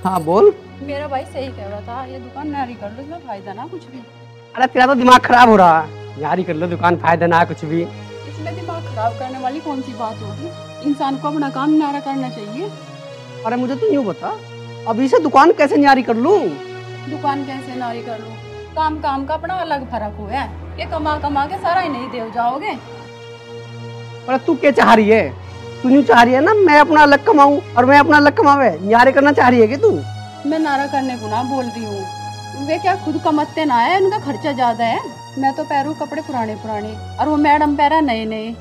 हाँ बोल। मेरा भाई सही कह रहा था, ये दुकान नारी कर लो, इसमें फायदा ना कुछ भी। अरे तेरा तो दिमाग खराब हो रहा है, यारी कर लो दुकान, फायदा ना कुछ भी। इसमें दिमाग खराब करने वाली कौन सी बात होगी? इंसान को अपना काम नारा करना चाहिए। अरे मुझे तो यूँ बता, अभी से दुकान कैसे न्यारी कर लूँ? दुकान कैसे नारी कर लूँ? काम काम का अपना अलग फर्क हुआ है, ये कमा कमा के सारा ही नहीं दे जाओगे। अरे तू क्या चाह रही है? तू यूँ चाह रही है ना मैं अपना अलग कमाऊँ और मैं अपना अलग कमावे, न्यारे करना चाह रही है कि तू? मैं नारा करने को ना बोल रही हूँ, वे क्या खुद कमाते ना है, उनका खर्चा ज्यादा है। मैं तो पैरू कपड़े पुराने पुराने और वो मैडम पैरा नए नए।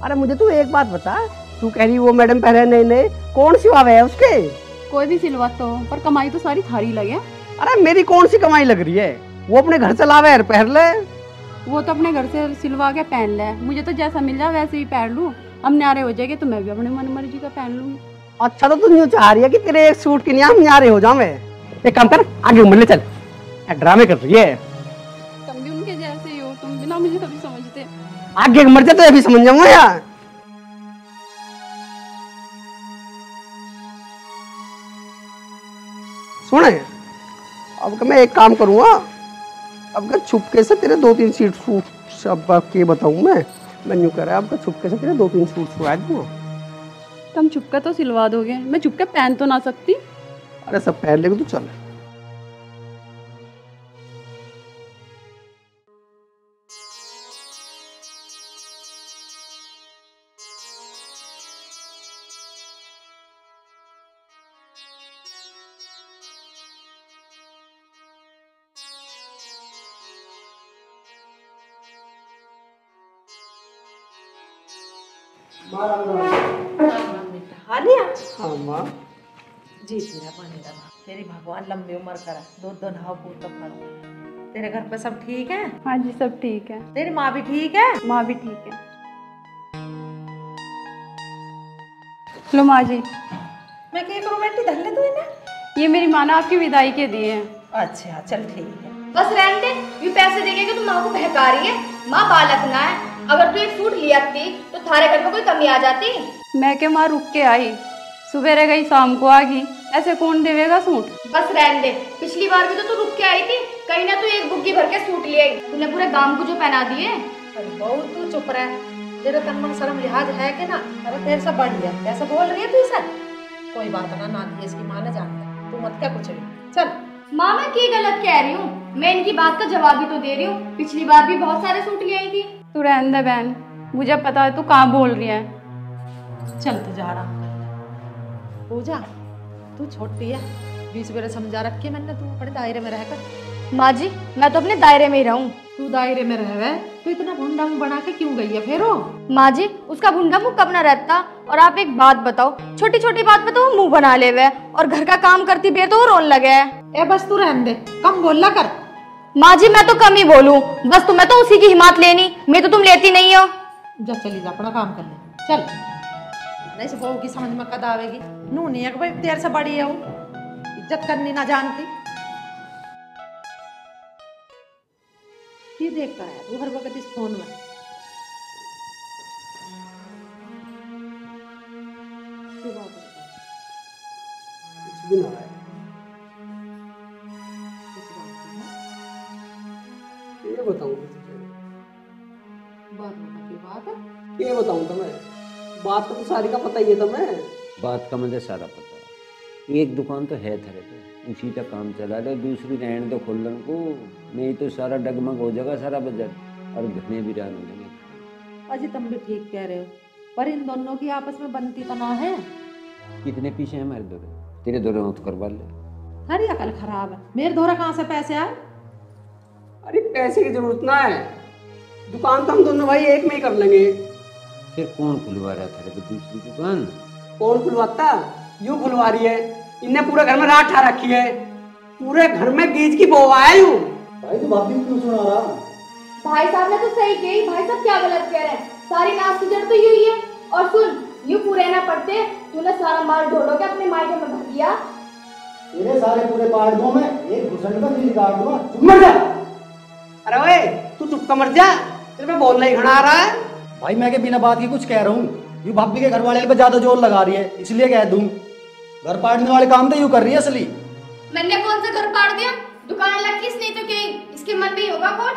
अरे मुझे तू एक बात बता, तू कह रही वो मैडम पहरे नए नए, कौन सिवावे है उसके? कोई भी सिलवा तो, पर कमाई तो सारी थारी लगे। अरे मेरी कौन सी कमाई लग रही है? वो अपने घर से लावे है पहन ले। वो तो अपने घर से सिलवा के पहन ले, मुझे तो जैसा मिल जाए वैसे ही पहन लूँ। हम न्यारे हो जाएंगे तो मैं भी अपने मन मर्जी का पहन लूंगी। अच्छा तो तू यूँ चाह रही है कि तेरे एक सूट के लिए हम न्यारे हो जावे? एक काम कर, आगे उमर ले चल, ड्रामे कर रही है। तुम भी उनके जैसे ही हो, तुम बिना मुझे कभी समझते। आगे मर जा तो अभी समझ जाऊंगा यार। सुने, अब मैं एक काम करूंगा, अब का छुपके से तेरे 2-3 सीट सूट सब के बताऊं मैं यूं कह रहा है, अब का छुपके से तेरे 2-3 सूट सिलवा दूंगा। तुम चुपका तो सिलवा दोगे, मैं चुपके पहन तो ना सकती। अरे सब पहन लेगी तो चल। हाँ लिया। हाँ माँ जी तेरा पानी रहा, तेरी भगवान लंबी उम्र करा, दो नहाओ पूत फल। तेरे घर पे सब ठीक है? हाँ जी सब ठीक है। तेरी माँ भी ठीक है? माँ भी ठीक है। लो माँ जी। मैं क्या करूँ बेटी, धर ले तू इन्हें। ये मेरी माँ ने आपकी विदाई के दिए हैं। अच्छा चल ठीक है। बस रहने दे, ये पैसे देके कि तू माँ को बहका रही है। माँ बालक ना है, अगर तू एक सूट लिया थी तो थारे घर में कोई कमी आ जाती। मैं के माँ रुक के आई, सुबह गई शाम को आ गई, ऐसे कौन देवेगा सूट? बस रहने दे, पिछली बार भी तो तू रुक के आई थी, कहीं ना तू एक बुग्गी भर के सूट ले आई, तूने पूरे गांव को जो पहना दिए। अरे बहू तू चुप रह, तेरे तन मन शर्म लिहाज है कि ना? अरे तेरे से बढ़िया ऐसा बोल रही है तू इसे? कोई बात ना दी इसकी माँ ने जान लिया, तू मत क्या कुछ नहीं। चल माँ मैं की गलत कह रही हूँ, मैं इनकी बात का जवाब भी तो दे रही हूँ। पिछली बार भी बहुत सारे सूट ले आई थी। तू रहने दे बहन, मुझे पता है तू कहाँ बोल रही है। चल तू जा रहा पूजा, तू छोटी है, 20 बार समझा रखी मैंने, तू अपने दायरे में रहकर। माँ जी मैं तो अपने दायरे में ही रहूँ। तू दायरे में रहे तो इतना भुंडा मुंह बना के क्यों गई है फिर वो? माँ जी उसका भुंडा मुंह कब ना रहता। और आप एक बात बताओ, छोटी छोटी बात पे तो वो मुंह बना ले हुए और घर का काम करती बेर तो वो रोन लगे है। ए बस तू रहने दे, कम बोलना कर। माँ जी मैं तो कम ही बोलूँ, बस तुम्हें तो उसी की हिम्मत लेनी, मैं तो तुम लेती नहीं हो। जा चली जा अपना काम कर ले चल, नहीं से बहू की समझ में कद आवेगी। नू नहीं है कि भाई तेरे से बड़ी है वो, इज्जत करनी ना जानती। की देखता है तू हर वक्त इस फोन में? कुछ भी ना है, ये बताऊँ ये बताऊँ तुम्हें, बात तो सारी का पता ही है तुम्हें। बात का मुझे सारा पता है। एक दुकान तो है थरे पे, उसी का काम चला ले, दूसरी रहने दो खोलन को, नहीं तो सारा डगमग हो जाएगा सारा बाजार और घने भी रान हो जाएंगे। अजी तुम भी ठीक कह रहे हो, पर इन दोनों की आपस में बनती तो ना है। कितने पीछे हैं हमारे दौरे, तेरे दौरे हो तो करवा ले। अरे अकल खराब है, मेरे दौरा कहाँ से पैसे आए? अरे पैसे की जरूरत ना है, दुकान तो हम दोनों भाई एक में ही कर लेंगे। फिर कौन खुलवा रहा था रे दूसरी दुकान? कौन खुलवाता? यूं खुलवा रही है, इनने पूरे घर में रात ठा रखी है, पूरे घर में बीज की बो आया यूं। भाई तो बात क्यों सुना रहा? भाई साहब ने तो सही कही, भाई साहब क्या गलत कह रहे हैं, सारी नाश की जड़ तो यही है। और सुन, यूं पूरे ना पड़ते, तूने सारा माल ढोलो के अपने मायके में भर दिया। तेरे सारे पूरे काट दो मैं, एक घुसन का दिल काट दूंगा, चुप मर जा। अरे ओए तू चुप का मर जा, तेरे पे बोलना ही घना आ रहा है। भाई मैं के बिना बात के कुछ कह रहा हूँ, यू भाभी के घर वाले पे ज्यादा जोर लगा रही है इसलिए कह दूं। घर पाटने वाले काम तो यूं कर रही है असली। मैंने कौन सा घर पाड़ दिया? दुकान अलग किस नहीं तो क्या ही? इसके मन में ही होगा कौन?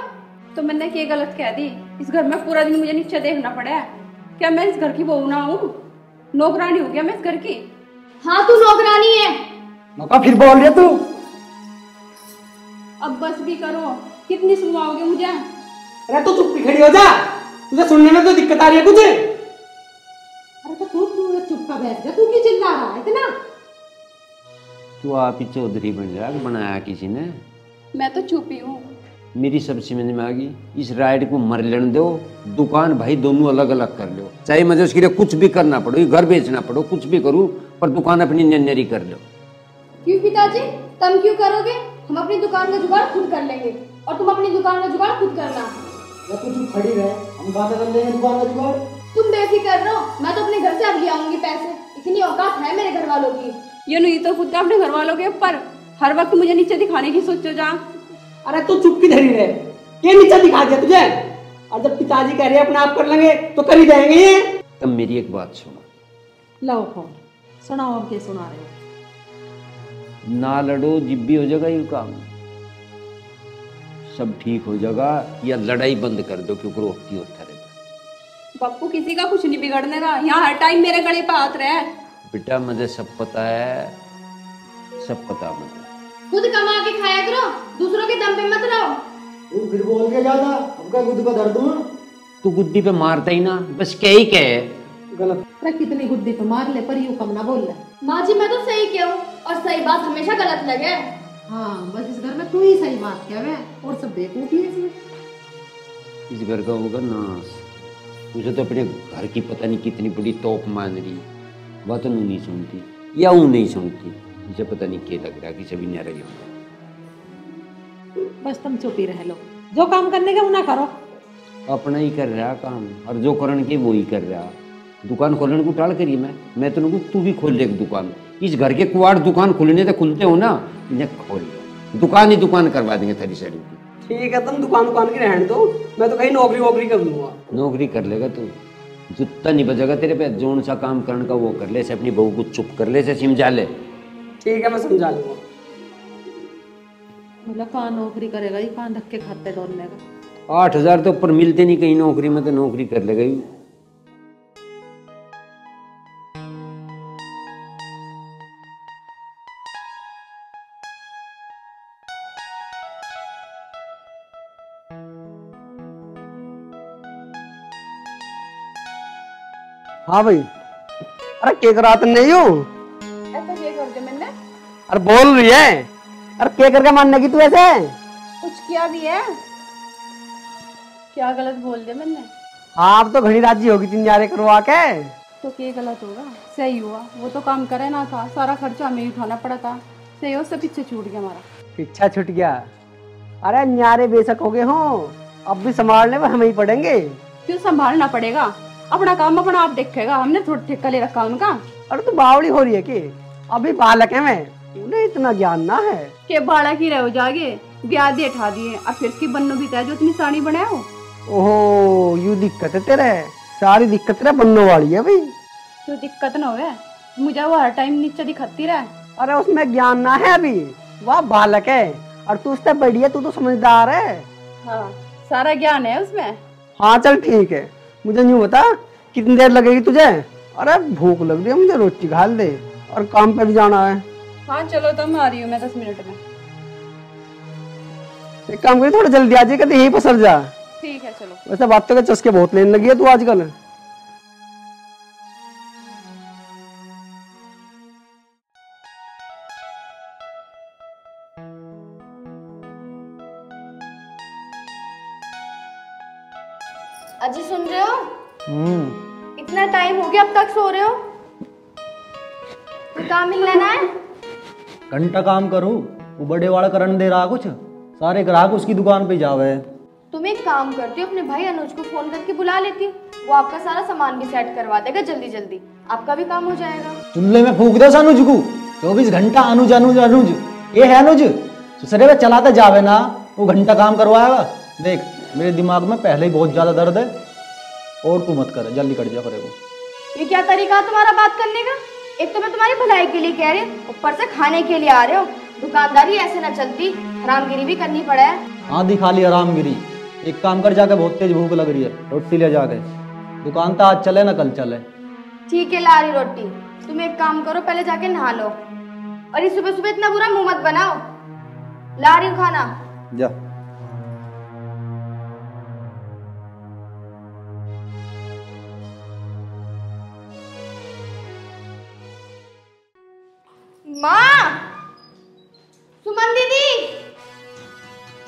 तो मैंने क्या गलत कह दी? इस घर में पूरा दिन मुझे नीचे देखना पड़ा है। क्या मैं इस घर की बहू ना हूँ? नौकरानी हो गया मैं इस घर की। हाँ तू नौकरानी है। मौका फिर बोल रही है तू। अब बस भी करो, कितनी सुनवाओगे मुझे? अरे तू चुप खड़ी हो जा, तुझे सुनने में तो दिक्कत आ रही है कुछ। अरे तो तू चुप का बैठ जा, तू क्यों चिल्ला रहा है इतना? तू आप ही चौधरी बन जा, बनाया किसी ने? मैं तो चुप ही हूँ। मेरी सब समझ में आ गई, इस राइड को मर लेने दो। दुकान भाई दोनों अलग अलग कर लो, चाहे मुझे उसके लिए कुछ भी करना पड़ो, घर बेचना पड़ो, कुछ भी करूँ, पर दुकान अपनी नन्नरी कर लो। क्यों पिताजी, तुम क्यों करोगे? हम अपनी दुकान का जुगाड़ खुद कर लेंगे और तुम अपनी दुकान का जुगाड़ खुद करना। तू चुप खड़ी रहे, हम बातें कर लेंगे दुकान का जुगाड़। तुम बेफिक्र रहो, मैं तो अपने घर से अब ले आऊंगी पैसे। इतनी औकात है मेरे घर वालों की। ये नहीं तो खुद अपने घर वालों के ऊपर हर वक्त मुझे नीचे दिखाने की सोचो जा। अरे तू चुप की धरी रहे, ये नीचा दिखा दिया तुझे। और जब पिताजी कह रहे हैं अपने आप कर लेंगे तो कर ही जाएंगे ये। तब मेरी एक बात सुनो। लाओ फोन, सुनाओ अब क्या सुना रहे हो? ना लड़ो, जिब्बी हो जाएगा ये काम, सब ठीक हो जाएगा, या लड़ाई बंद कर दो क्योंकि रोकती होता रहता। बापू किसी का कुछ नहीं बिगड़ने का, यहाँ हर टाइम मेरे गले पे हाथ रहे। बेटा मुझे सब पता है, सब पता मुझे। खुद कमा के खाया करो, दूसरों के दम पे मत रहो। तू फिर बोल के ज्यादा, हमका गुद्दी पे दर्द हुआ। तू गुद्दी पे मारता ही ना, बस क्या ही कहे। गलत। अरे कितनी गुद्दी पे मार ले, पर यूं कम ना बोल ले। माँ जी मैं तो सही कहूँ और सही बात हमेशा गलत लगे। हाँ बस इस घर में तू ही सही बात कह रहे और सब बेवकूफी है इसमें। इस घर का होगा नाश। मुझे तो अपने घर की पता नहीं कितनी बड़ी तोप मान रही, बात नहीं सुनती या वो नहीं सुनती, मुझे पता नहीं क्या लग रहा कि सभी न रही होंगे। बस तुम चुप ही रह लो, जो काम करने का वो ना करो। अपना ही कर रहा काम, और जो करन के वो ही कर रहा। दुकान खोलने को टाल करिए, मैं तो तू भी खोल ले एक दुकान। इस घर के कुआड़ दुकान खुलने तो खुलते हो ना, इन्हें खोल ले, दुकान ही दुकान करवा देंगे तेरी साइड की। ठीक है, तुम दुकान की रहने दो, मैं तो कहीं नौकरी कर लूंगा। नौकरी कर लेगा तू, जुत्ता नहीं बजेगा तेरे पे। जोन सा काम करने का वो कर ले, से अपनी बहू को चुप कर ले, से समझा ले। ठीक है, मैं समझा लूंगा। मतलब कहाँ नौकरी करेगा, ये कहाँ धक्के खाते दौड़ने का। 8,000 तो ऊपर मिलते नहीं कहीं नौकरी में, तो नौकरी कर लेगा ही। हाँ भाई, अरे केक रात नहीं हो। ऐसा क्या कर दिया मैंने? अरे बोल रही है, अरे केक करके मानने की तू ऐसे। कुछ किया भी है? क्या गलत बोल दिया मैंने? हाँ अब तो घड़ी राजी होगी तीन यारे करवा के। तो क्या गलत होगा? सही हुआ, वो तो काम करे ना था, सारा खर्चा हमें ही उठाना पड़ा था। सही हो, सब पीछे छूट गया हमारा। पीछा छूट गया। अरे न्यारे बेशक हो गए हो, अब भी संभालने में हमें ही पड़ेंगे। क्यों संभालना पड़ेगा? अपना काम अपना आप देखेगा, हमने थोड़ा ठेका ले रखा उनका। अरे तू बावड़ी हो रही है कि अभी बालक है मैं, उन्हें इतना ज्ञान ना है के बाड़ा की रहो जागे, ब्याह दे उठा दिए और फिर उसकी बन्नू भी तय जो इतनी साड़ी बनाया हो। ओहो यू दिक्कत है तेरे, सारी दिक्कत तेरे बनने वाली है भाई। क्यों दिक्कत ना हो, मुझे वो हर टाइम नीचे दिखाती रहे। अरे उसमें ज्ञान ना है अभी, वह बालक है और तू उससे बड़ी है, तू तो समझदार है। हाँ सारा ज्ञान है उसमें। हाँ चल ठीक है, मुझे न्यू बता कितनी देर लगेगी तुझे? अरे भूख लग रही है मुझे, रोटी घाल दे और काम पे भी जाना है। हाँ चलो तो मैं आ रही हूँ, मैं 10 मिनट में। एक काम करिए, थोड़ा जल्दी आ जाए, कहते यही पसर जा। ठीक है चलो। वैसे बातों के चस्के बहुत लेने लगी है तू आजकल। अजी सुन रहे हो? इतना टाइम हो गया अब तक सो रहे हो? कोई काम मिल लेना है? घंटा काम करूँ, वो बड़े वाला करन दे रहा कुछ, सारे ग्राहक उसकी दुकान पे जावे। तुम एक काम करती हो, अपने भाई अनुज को फोन करके बुला लेती हो, वो आपका सारा सामान भी सेट करवा देगा जल्दी जल्दी, आपका भी काम हो जाएगा। चुल्ले में फूक दो अनुज को, 24 घंटा अनुज अनुज अनुज। ये है अनुज, सुसरे में चलाते जावे ना, वो घंटा काम करवाएगा। देख मेरे दिमाग में पहले ही बहुत ज्यादा दर्द है, और तू मत कर, जल्दी कट जा करेगा। ये क्या तरीका है तुम्हारा बात करने का? एक तो मैं तुम्हारी भलाई के लिए कह रही हूँ, ऊपर से खाने के लिए आ रहे हो। दुकानदारी ऐसे ना चलती, हरामगिरी भी करनी पड़े। हाँ दिखा ली आरामगिरी। एक काम कर, जाके बहुत तेज भूख लग रही है, रोटी ले जाके। दुकान तो आज चले ना कल चले। ठीक है, ला रही रोटी। तुम एक काम करो, पहले जाके नहा लो, और इस सुबह सुबह इतना बुरा मुंह मत बनाओ। ला रही हूँ खाना। जा। माँ, सुमन दीदी।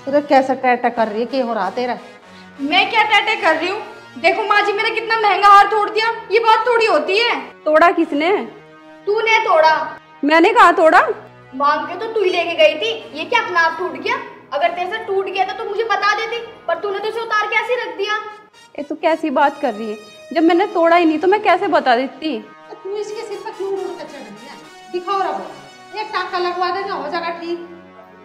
तेरे कैसे टैटा कर रही है, क्या हो रहा तेरा? मैं क्या टैटे कर रही हूँ? देखो माँ जी, मेरा कितना महंगा हार तोड़ दिया। ये बात थोड़ी होती है। तोड़ा किसने? तूने तोड़ा। मैंने कहा तोड़ा? मांग के तो तू ही लेके गई थी। ये क्या अपना आप टूट गया? अगर तेरे से टूट गया था तो मुझे बता देती, पर तूने तो इसे उतार के ऐसे रख दिया। ये तू कैसी बात कर रही है? जब मैंने तोड़ा ही नहीं तो मैं कैसे बता देती? तू इसके सिर पर क्यों उड़ कर चढ़ रही है? दिखाओ रहा, एक टाका लगवा देना, हो जाएगा ठीक।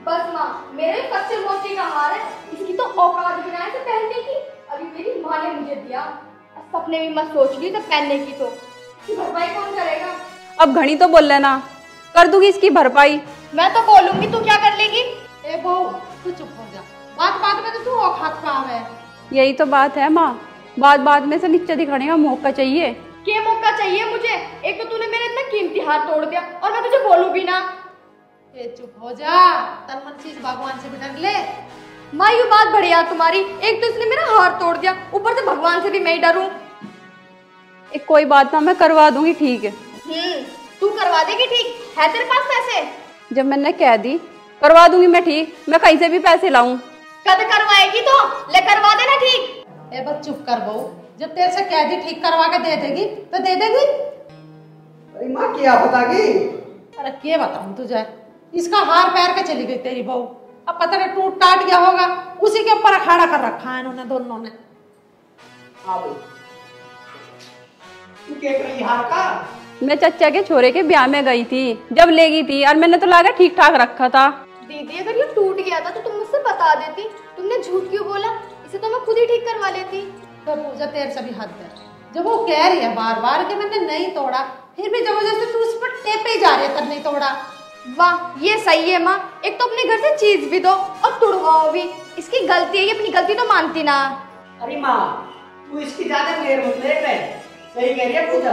बस माँ, मेरे कच्चे मोती का हार है, इसकी तो औकात भी ना है इसे पहनने की। अभी मेरी माँ ने मुझे दिया, सपने में मत सोच ली तो पहनने की, तो इसकी भरपाई कौन करेगा? अब घड़ी तो बोल लेना, कर दूंगी इसकी भरपाई। मैं तो बोलूंगी, तू क्या कर लेगी? ए बहू, तू चुप हो जा। बात बात में तो तू औकात का है। यही तो बात है माँ, बात बात में से नीचे दिखाने का मौका चाहिए। क्या मौका चाहिए मुझे? एक तो तूने मेरा इतना कीमती हार तोड़ दिया, और मैं तुझे बोलूं भी ना। ए चुप हो जा, तन मन चीज भगवान से भी डर ले। माँ, ये बात बढ़िया तुम्हारी। एक तो इसने मेरा हार तोड़ दिया, ऊपर से भगवान से भी मैं ही डरूं। एक कोई बात ना, मैं करवा दूंगी ठीक है। तू करवा देगी ठीक? है तेरे पास पैसे? जब मैंने कह दी करवा दूंगी मैं ठीक, मैं कहीं से भी पैसे लाऊं। कद करवाएगी तो ले करवा देना ठीक। ए बस चुप कर बहू, जब तेरे से कह दी ठीक करवा के दे देगी तो दे देगी। अरे माँ क्या बतागी? अरे क्या बताऊं तुझे, इसका हार पैर के चली गई तेरी बहू। अब पता नहीं टूट टाट गया होगा, उसी के ऊपर अखाड़ा कर रखा है इन्होंने दोनों ने। हाँ भाई, तू क्या कर रही हार का? मैं चचा के छोरे के ब्याह में गई थी, जब ले गई थी, और मैंने तो लगा ठीक ठाक रखा था। दीदी, अगर ये टूट गया था तो तुम मुझसे बता देती। तुमने झूठ क्यों बोला? इसे तो मैं खुद ही ठीक करवा लेती। तो पूजा तेरे से भी हद है, जब वो कह रही है बार बार कि मैंने नहीं तोड़ा, फिर भी जबरदस्ती तू उस पर टेपे ही जा रही है, तब नहीं तोड़ा। वाह, ये सही है माँ। एक तो अपने घर से चीज भी दो और तुड़वाओ भी। इसकी गलती है, ये अपनी गलती तो मानती ना। अरे माँ, तू इसकी ज्यादा मेहर मत ले रहे। सही कह रही है पूजा।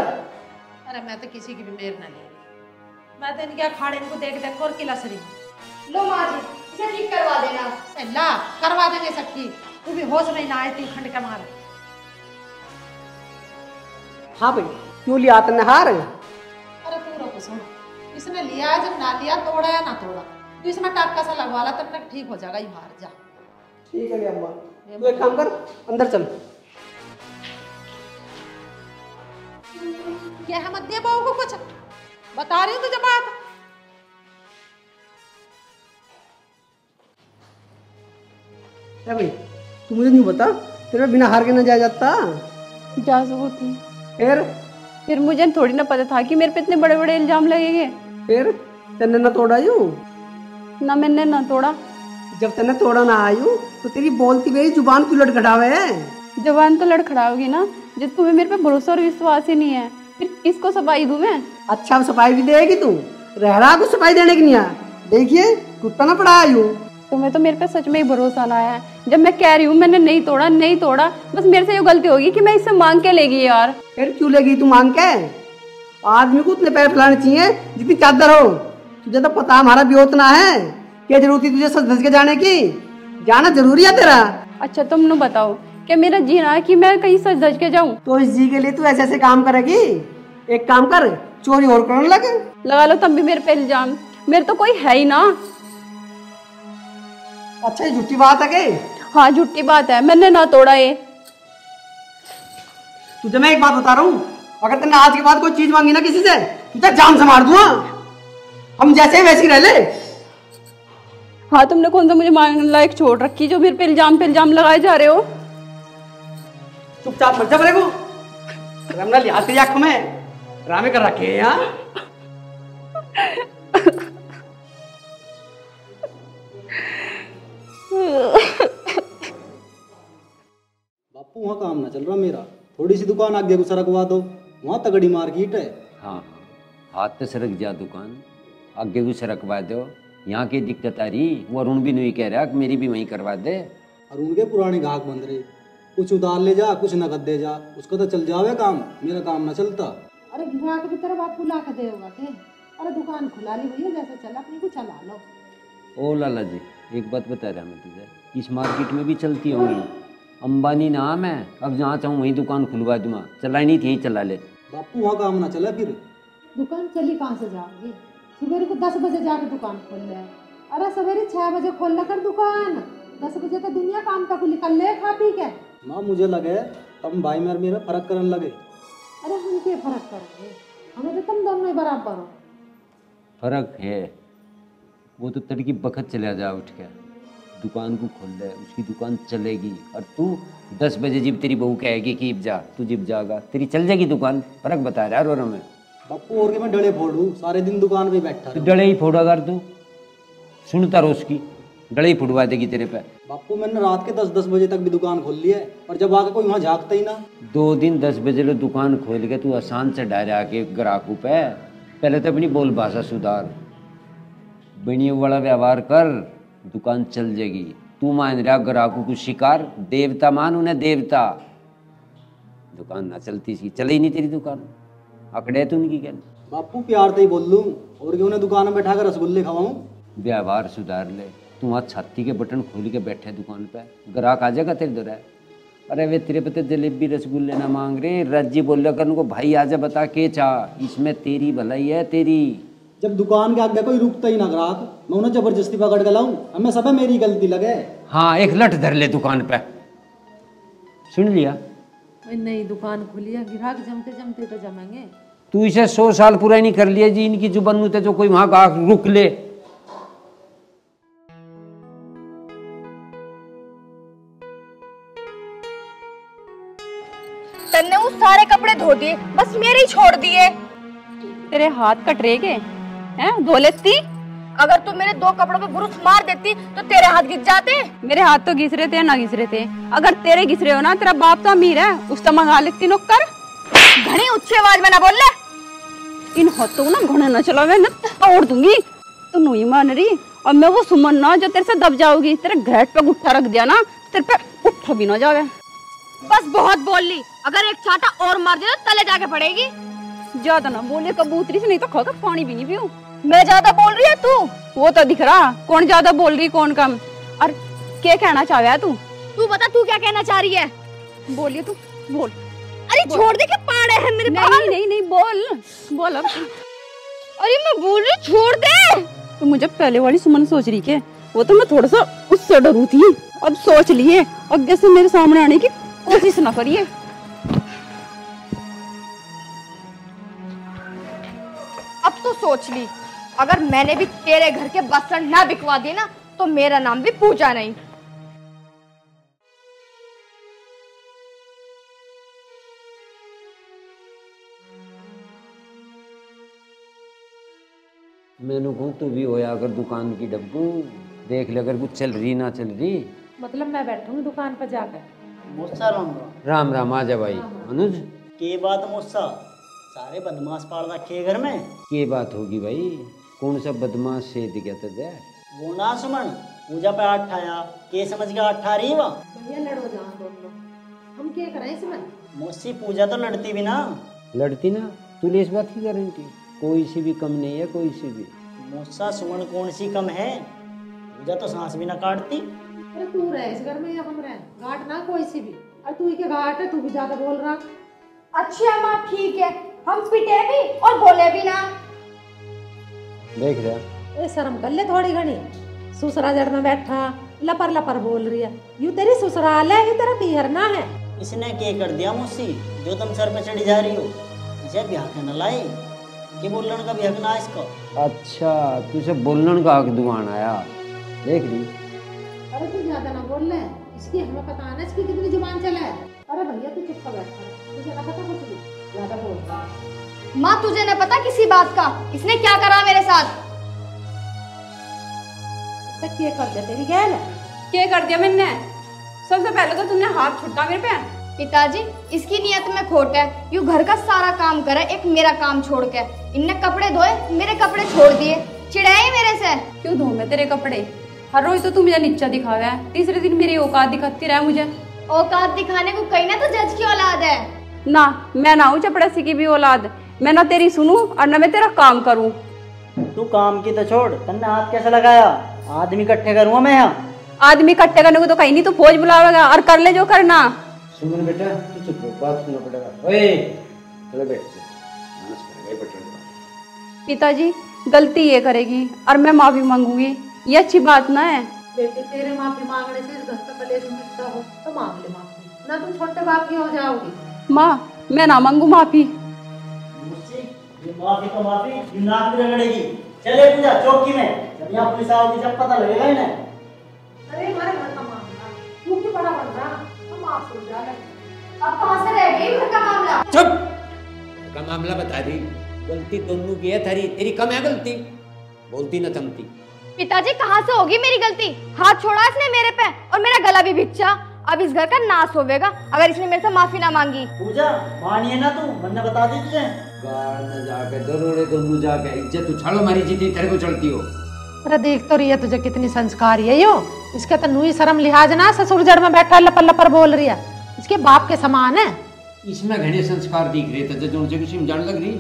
अरे मैं तो किसी की भी मेहर ना ले रही, मैं तो इनके अखाड़े इनको देख देख और किलस रही हूँ। लो माँ जी, इसे ठीक करवा देना। ला करवा देंगे सबकी, तू भी होश नहीं ना आए तीन खंड के मारे। हाँ भाई, क्यों लिया तने हार? अरे तू रुको, सुन, इसने लिया है, जब ना लिया, तोड़ा या ना तोड़ा, तो इसमें टाका सा लगवा ला, तब तक ठीक हो जाएगा ये हार। जा ठीक है अम्मा, तू एक काम कर, अंदर चल। क्या है, मत दे बहू को कुछ, बता रही हूँ तुझे बात। भाई तू मुझे नहीं बता, तेरे बिना हार के ना जा जाता। जा सकती फिर मुझे थोड़ी ना पता था कि मेरे पे इतने बड़े बड़े इल्जाम लगेंगे। फिर तेने ना तोड़ा यूं? ना मैंने ना तोड़ा। जब तेने तोड़ा ना आयु तो तेरी बोलती गई जुबान क्यों लड़खड़ावे है? जबान तो लड़खड़ाओगी ना, जब तुम्हें मेरे पे भरोसा और विश्वास ही नहीं है, फिर किसको सफाई दूं मैं? अच्छा सफाई भी देगी तू? रहरा को सफाई देने की नहीं आ। देखिए कुत्ता ना पड़ा आयु। तुम्हें तो मेरे पे सच में ही भरोसा ना है। जब मैं कह रही हूँ मैंने नहीं तोड़ा, बस मेरे से ये गलती होगी कि मैं इससे मांग के लेगी यार। फिर क्यों लेगी तू मांग के? आदमी को उतने पैर फैलाने चाहिए जितनी चादर हो। तुझे तो पता हमारा ब्योत ना है, क्या जरूरत थी तुझे सच धस के जाने की? जाना जरूरी है तेरा। अच्छा तुम नु बताओ, क्या मेरा जीना है कि मैं कहीं सच धज के जाऊँ? तो इस जी के लिए तू ऐसे ऐसे काम करेगी? एक काम कर, चोरी और करने लगा लो तुम भी मेरे पे इल्जाम। मेरे तो कोई है ही ना। अच्छा ये झूठी बात है के? हाँ झूठी बात है, मैंने ना तोड़ा ये। तुझे मैं एक बात बता रहा हूँ, अगर तेने आज के बाद कोई चीज मांगी ना किसी से, तुझे जान से मार दूंगा। हम जैसे वैसे ही रह ले। हाँ तुमने कौन सा मुझे मांगने लायक छोड़ रखी जो मेरे पे इल्जाम लगाए जा रहे हो? चुपचाप मर जा मेरे को। रमना लिया तेरी आंखों में ड्रामे कर रखे हैं यहाँ। बापू वहाँ काम ना चल रहा मेरा, थोड़ी सी दुकान आगे को सरकवा दो, वहाँ तगड़ी मार्केट है। हाँ हाथ तो सरक जा दुकान, आगे को सरकवा दो, यहाँ की दिक्कत आ रही, वो अरुण भी नहीं कह रहा कि मेरी भी वहीं करवा दे। अरुण के पुराने ग्राहक बंद रहे, कुछ उधार ले जा, कुछ नकद दे जा, उसका तो चल जावे काम, मेरा काम ना चलता। अरे ग्राहक भी तेरा बाप बुला के देगा के? अरे दुकान खुला ली भैया, जैसा चला अपनी को चला लो। ओ लाला जी, एक बात बता रहा मैं तुझे, इस मार्केट में भी चलती होंगी, अंबानी नाम है, अब जहाँ चाहूँ वहीं दुकान खुलवा दूंगा, चलाई नहीं थी यही चला ले। बापू वहाँ काम ना चला फिर। दुकान चली कहाँ से जाओगी? सवेरे को 10 बजे जाके दुकान खोल ले। अरे सवेरे 6 बजे खोल कर दुकान, 10 बजे तो दुनिया काम तक निकल ले खा पी के। माँ मुझे लगे तुम भाई मेरा फर्क करने लगे। अरे हम क्या फर्क करेंगे, हमें तो तुम दोनों ही बराबर हो। फर्क है, वो तो तड़की बखत चला जा उठ के दुकान को खोल ले, उसकी दुकान चलेगी। और तू 10 बजे जब तेरी बहू कहेगी कि इब जा, तू जिब जाएगा, तेरी चल जाएगी दुकान। फर्क बता रहा है मैं। बापू और के मैं डले फोड़ू, सारे दिन दुकान पे बैठा तो डले ही फोड़ा कर, तू सुनता रोज की डले ही फुड़वा देगी तेरे पे। बापू मैंने रात के 10-10 बजे तक भी दुकान खोल ली है, पर जब आके कोई वहाँ झाँकता ही ना। 2 दिन 10 बजे लो दुकान खोल के तू आसान से डायरे आके ग्राहकों पे। पहले तो अपनी बोल भाषा सुधार, बनिए वाला व्यवहार कर, दुकान चल जाएगी। तू मान रहा ग्राहकों को शिकार, देवता मान उन्हें देवता। दुकान ना चलती इसकी, चले ही नहीं तेरी दुकान, अकड़े तू उनकी क्या। बापू प्यार से ही बोल लूँ और क्यों उन्हें दुकान में बैठा कर रसगुल्ले खवाऊं। व्यवहार सुधार ले, तू वहाँ छाती के बटन खोल के बैठे दुकान पे, ग्राहक आ जाएगा तेरे दर। अरे वे तेरे पते जलेबी रसगुल्ले ना मांग रहे, रज्जी बोल रहा कर उनको भाई आजा बता के चाह, इसमें तेरी भलाई है तेरी। जब दुकान के आगे कोई रुकता ही ना ग्राहक, मैं उन्हें जबरदस्ती पकड़ के लाऊं, हमें सब मेरी गलती लगे। हाँ एक लठ धर ले दुकान पे, सुन लिया। नई दुकान खुली है, ग्राहक जमते जमते तो जमेंगे। तू इसे 100 साल पूरा नहीं कर लिया जी, इनकी जुबान होते जो कोई वहां ग्राहक रुक ले। तन्ने वो सारे कपड़े धो दिए, बस मेरे ही छोड़ दिए। तेरे हाथ कट रहे के हैं, धो लेती। अगर तू मेरे 2 कपड़ों पे बुरुस मार देती तो तेरे हाथ घिस जाते। मेरे हाथ तो घिस रहे थे ना घिस रहे थे, अगर तेरे घिस रहे हो ना, तेरा बाप तो अमीर है, उसका मंगा लेती नौकर। घनी ऊंची आवाज में ना बोल ले। इन हाथों को ना घुने ना चलावे ना, तोड़ दूंगी। तू नहीं मान रही, और मैं वो सुमन ना जो तेरे से दब जाओगी, तेरे घेट पे गुट्ठा रख दिया ना, तेरे पे उठ भी ना जावे। बस बहुत बोल ली, अगर एक चाटा और मार दे तो तले जाके पड़ेगी। ज्यादा ना बोले कबूतरी से, नहीं तो खाकर पानी भी नहीं पीऊं। मैं ज्यादा बोल रही है तू? वो तो दिख रहा, कौन ज्यादा बोल रही कौन कम। और क्या कहना चाह रहा है तू? तू बता तू क्या कहना चाह रही है? बोलिए तू, बोल। अरे छोड़ दे, के पाड़े हैं मेरे पास। नहीं नहीं नहीं, बोल अब। अरे मैं बोल रही, छोड़ दे। तो मुझे पहले वाली सुमन सोच रही के, वो तो मैं थोड़ा सा उससे डरू थी, अब सोच लिए, आगे से मेरे सामने आने की कोशिश ना करिए। अब तो सोच ली, अगर मैंने भी तेरे घर के बर्तन ना बिकवा दिए ना, तो मेरा नाम भी पूजा नहीं। मैंने कहूँ तू भी होया अगर दुकान की डब्बू देख ले, अगर कुछ चल रही ना चल रही। मतलब मैं बैठूंगी दुकान पर जाकर। मुस्सा राम राम, आ जा भाई। अनुज के बात मुस्सा, सारे बदमाश पाल रखे घर में। के बात होगी भाई, कौन सा बदमाश से दिखा तुझे? वो ना सुमन पूजा पे आठ आया, के समझ के आठ आ रही वहाँ। भैया लड़ो जाओ दोनों लोग, हम क्या करें इसमें? मुझसे पूजा तो लड़ती भी ना। लड़ती ना, तू ले इस बात की गारंटी? कोई सी भी कम नहीं है, कोई सी भी। मुझसा सुमन कौन सी कम है? पूजा तो सांस भी ना काटती। अरे तू रहे इस घर में या हम रहे, घाट ना कोई सी भी। अरे तू ही के घाट है, तू भी ज्यादा बोल रहा। अच्छा माँ ठीक है, हम पिटे भी और बोले भी ना। देख रहा ए शर्म कर ले थोड़ी घनी, ससुरा जड़ में बैठा लपर लपर बोल रही है। यू तेरी ससुराल है, यू तेरा पीहर ना है। इसने क्या कर दिया मुझसे जो तुम सर पे चढ़ी जा रही हो? इसे ब्याह के न लाई कि बोलने का भी हक ना इसको। अच्छा तुझे बोलने का हक दुआन आया, देख रही। अरे तू ज्यादा ना बोल ले, इसकी हमें पता है ना इसकी कितनी जुबान चला है। अरे भैया तू चुप कर बैठा, तुझे ना पता कुछ भी, ज्यादा बोल रहा। माँ तुझे न पता किसी बात का, इसने क्या करा मेरे साथ? क्या कर दिया तेरी गैल? क्या कर दिया मैंने? सबसे पहले तो तुमने हाथ छुटा मेरे पे। पिताजी इसकी नियत में खोट है, यू घर का सारा काम करे, एक मेरा काम छोड़ के। इनने कपड़े धोए, मेरे कपड़े छोड़ दिए। चिढ़ाई मेरे से। क्यों धो मैं तेरे कपड़े? हर रोज तो तू मुझे नीचा दिखावा है, तीसरे दिन मेरी औकात दिखाती रहा मुझे। औकात दिखाने को कहीं ना तो जज की औलाद है ना। मैं ना हूँ चपड़ासी की भी औलाद, मैं ना तेरी सुनूं और ना मैं तेरा काम करूँ। तू काम की तो छोड़, तन्ने हाथ कैसे लगाया? आदमी इकट्ठे करूंगा मैं यहाँ। आदमी इकट्ठे करने को तो कहीं नहीं, तो फौज बुलावेगा और कर ले जो करना। सुमन बेटा तू चुप हो, बात सुनना पड़ेगा। ओए चलो बैठ जा, मानस करेगा ये बटन। पिताजी गलती ये करेगी और मैं माफी मांगूंगी, ये अच्छी बात ना है। बेटे तेरे माफी मांगने से इस घर का कलेश मिटता हो तो मांग ले माफी, ना तुम छोटे बाप की हो जाओगी। माँ मैं ना मांगू माफी। ये माफी तो माफी, ये नाक भी रगड़ेगी। चले पूजा चौकी में, जब यहाँ पुलिस आओगी जब पता लगेगा इन्हें। अरे हमारे घर का मामला तू क्यों बड़ा बन रहा, हम आप सोच रहा है। अब कहाँ से रह गई घर का मामला? चुप, का मामला बता दी। गलती दोनों की है, तेरी कम है गलती, बोलती न थमती। पिताजी कहाँ से होगी मेरी गलती? हाथ छोड़ा इसने मेरे पे और मेरा गला भी भिक्षा। अब इस घर का नाश होवेगा अगर इसने मेरे से माफी ना मांगी। पूजा मानिए ना तू, वरना बता दी तुझे। गाड़ न जाके दरोड़े दोनों जाके इज्जत उछालो, मारी जितनी तेरे को चलती हो। अरे देख तो रही है तुझे कितनी संस्कारी है यो, इसके तो नुई शर्म लिहाज ना, ससुर जड़ में बैठा लपर लपर बोल रही है, इसके बाप के समान है। इसमें घने संस्कार दिख रहे थे जो उनसे किसी में जान लग रही।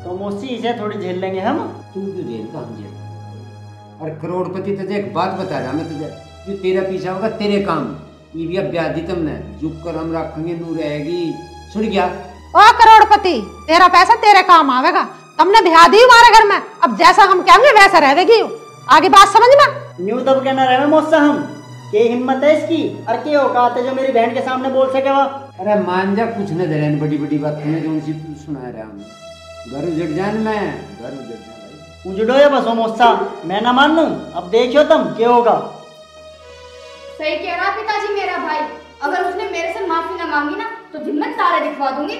तो मौसी इसे थोड़ी झेल लेंगे हम। तू क्यों झेलता, हम झेल। और करोड़पति तुझे एक बात बता रहा मैं तुझे, कि तेरा पीछा होगा तेरे काम, ये भी अब ब्यादी तुमने झुक कर हम रखेंगे, नू रहेगी। सुन गया? ओ करोड़पति, तेरा पैसा तेरे काम आवेगा, तुमने ब्याह दी हमारे घर में, अब जैसा हम कहेंगे वैसा रहेगी। आगे बात समझना। न्यू तब कहना रहे मौसा हम, के हिम्मत है इसकी और के औकात है जो मेरी बहन के सामने बोल सके वह। अरे मान जा, कुछ न दे बड़ी बड़ी बात तुम्हें जो उनसे तू सुना रहा हूँ। घर उजड़ जान, मैं घर उजड़ जान भाई। उजड़ो या बसो मौसा, मैं ना मान लूं, अब देखियो तुम क्या होगा। सही कह रहा पिताजी मेरा भाई, अगर उसने मेरे से माफी ना मांगी ना तो दिन में तारे दिखवा दूंगी।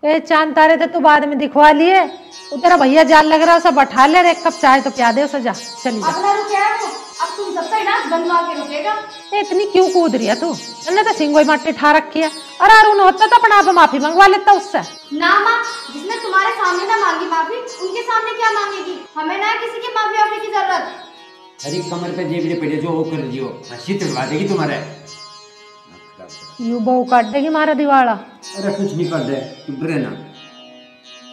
ए चांद तारे तो तू बाद में दिखवा लिए, वो तेरा भैया जाल लग रहा है, उसे बैठा ले, एक कप चाय तो पिया दे उसे, जा चली जा। अपना रुपया है तो अब तुम सबका इलाज बनवा के रुकेगा। इतनी क्यों कूद रही है तू? मैंने तो सिंगोई मट्टी ठा रखी है, अरे अरुण होता तो अपना आप माफी मंगवा लेता उससे। ना माँ, जिसने तुम्हारे सामने ना मांगी माफी, उनके सामने क्या मांगेगी? हमें ना किसी की माफी वाफी की जरूरत। अरे कमर पे जेबड़े पड़े जो वो कर दियो, हंसी तुड़वा देगी तुम्हारे। यू बहू काट देगी मारा दिवाला। अरे कुछ नहीं कर दे, तू डरे ना,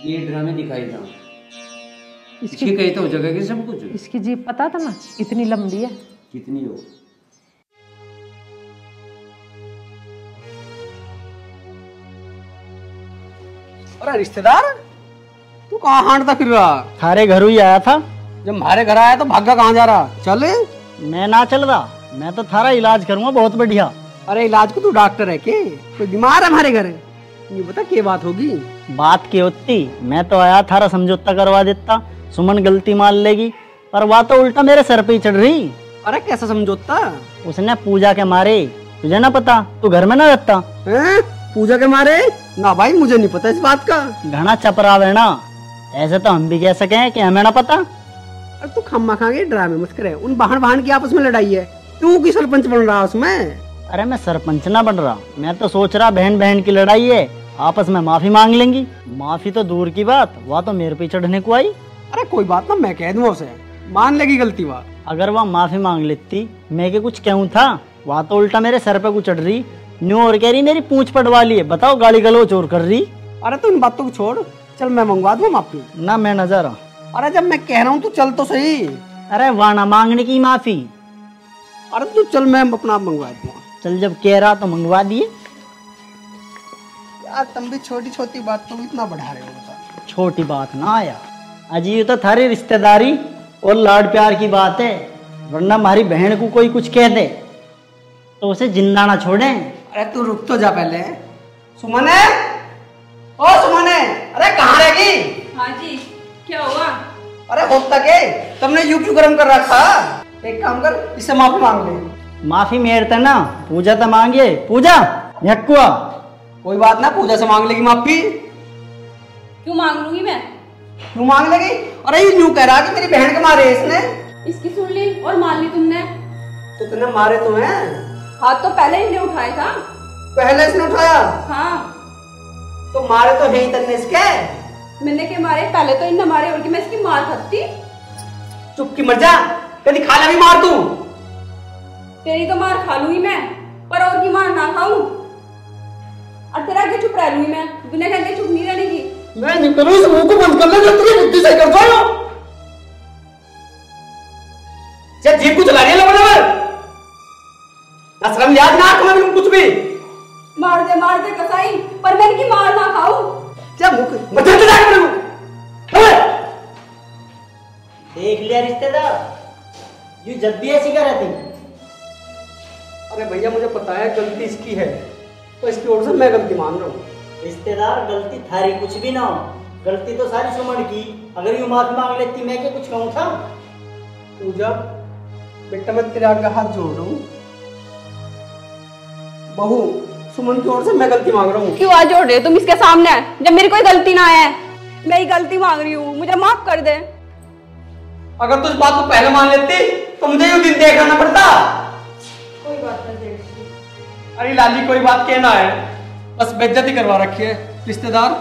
ये ड्रामे दिखाई था। इसकी कही तो हो जगह की सब कुछ। इसकी जीभ पता था ना कितनी लंबी है। कितनी हो? अरे रिश्तेदार, तू कहाँ हांटता फिर रहा? थारे घर ही आया था। जब हमारे घर आया तो भागा कहाँ जा रहा? चल। मैं ना चल रहा, मैं तो थारा इलाज करूंगा बहुत बढ़िया। अरे इलाज को तू डॉक्टर है के? कोई बीमार है हमारे घर? ये बता क्या बात होगी? बात की होती, मैं तो आया थारा समझौता करवा देता, सुमन गलती मान लेगी, पर वह तो उल्टा मेरे सर पे ही चढ़ रही। अरे कैसा समझौता? उसने पूजा के मारे, तुझे ना पता, तू घर में ना रहता। पूजा के मारे? ना भाई मुझे नहीं पता इस बात का। घना चपराव है ना, ऐसे तो हम भी कह सके कि हमें ना पता। अरे तू खम्मा खागे ड्रामे मत करे, उन बहन की आपस में लड़ाई है, तू की सरपंच बन रहा उसमें? अरे मैं सरपंच ना बन रहा, मैं तो सोच रहा बहन बहन की लड़ाई है, आपस में माफी मांग लेंगी। माफी तो दूर की बात, वह तो मेरे पे चढ़ने को आई। अरे कोई बात ना, मैं कह दूंगा उसे, मान लेगी गलती वह। अगर वह माफी मांग लेती, मैं के कुछ कहूँ था, वह तो उल्टा मेरे सर पे को चढ़ रही, न्यू और कह रही मेरी पूंछ पटवा ली है, बताओ गाली गलौज और कर रही। अरे तू इन बातों को छोड़, चल मैं मंगवा दूँ माफी। ना मैं नजर आ। अरे जब मैं कह रहा हूँ तू चल तो सही। अरे वाना मांगने की माफी। अरे तू चल, मैं अपना आप मंगवा दूंगा। चल जब कह रहा तो मंगवा दिए। यार तुम भी छोटी छोटी बात तो इतना बढ़ा रहे हो। छोटी बात ना आया अजी, ये तो थारी रिश्तेदारी और लाड प्यार की बात है, वरना हमारी बहन को कोई कुछ कह दे तो उसे जिंदा ना छोड़े। अरे तू रुक तो जा पहले। सुमन है, ओ सुमन है, अरे कहाँ रहेगी? हाँ जी, क्या हुआ? अरे होता के तुमने यूं क्यों गरम कर रखा? एक काम कर, इससे माफी मांग ले। माफी मेरते ना, पूजा तो मांगिए। पूजा यकुआ। कोई बात ना, पूजा से मांग लेगी माफी। क्यों मांग लूंगी मैं? क्यों मांग लेगी? अरे ये यूं कह रहा कि मेरी बहन के मारे इसने। इसकी सुन ली और मान ली तुमने। तो तुमने मारे तो हैं? हाथ तो पहले ही उठाया था। पहले इसने उठाया? हाँ। तो मारे तो है ही तन्ने इसके। मैंने के मारे, पहले तो इन्हें मारे और कि मैं इसकी मार खाती। चुप की मर जा, कभी खाला भी मार तू। तेरी तो मार खा लूंगी मैं, पर और की मार ना खाऊं। और तेरा आगे चुप रह लूंगी मैं, दुनिया के आगे चुप नहीं रहने की। मैं नहीं करूँ, इस मुंह को बंद कर ले, जो तेरी बुद्धि सही कर दो। चल जीप को चला रही है लबर, ना शर्म याद ना तुम्हें भी कुछ भी। मार दे कसाई, पर मैं इनकी मार ना खाऊं। क्या मुंह मत जा मेरे को। देख लिया रिश्तेदार, यू जब भी ऐसी कर थी। अरे भैया मुझे पता है गलती इसकी है, तो इसकी ओर से मैं गलती मान रहा हूँ। रिश्तेदार गलती थारी कुछ भी ना हो, गलती तो सारी सुमन की। अगर यू माफी मांग लेती मैं क्या कुछ कहूँ था? पूजा बेटा मैं तेरे आगे हाथ जोड़ रहा हूँ, बहू सुमन की ओर से मैं गलती मांग रहा हूँ। क्यों आज जोड़ रहे हो तुम इसके सामने, जब मेरी कोई गलती ना है? मैं ही गलती मांग रही हूँ, मुझे माफ कर दे। अगर तू इस बात को पहले मान लेती तो मुझे ये दिन देखना ना पड़ता। कोई बात नहीं जेठ जी। अरे लाली कोई बात कहना है, बस बेइज्जती करवा रखी है। रिश्तेदार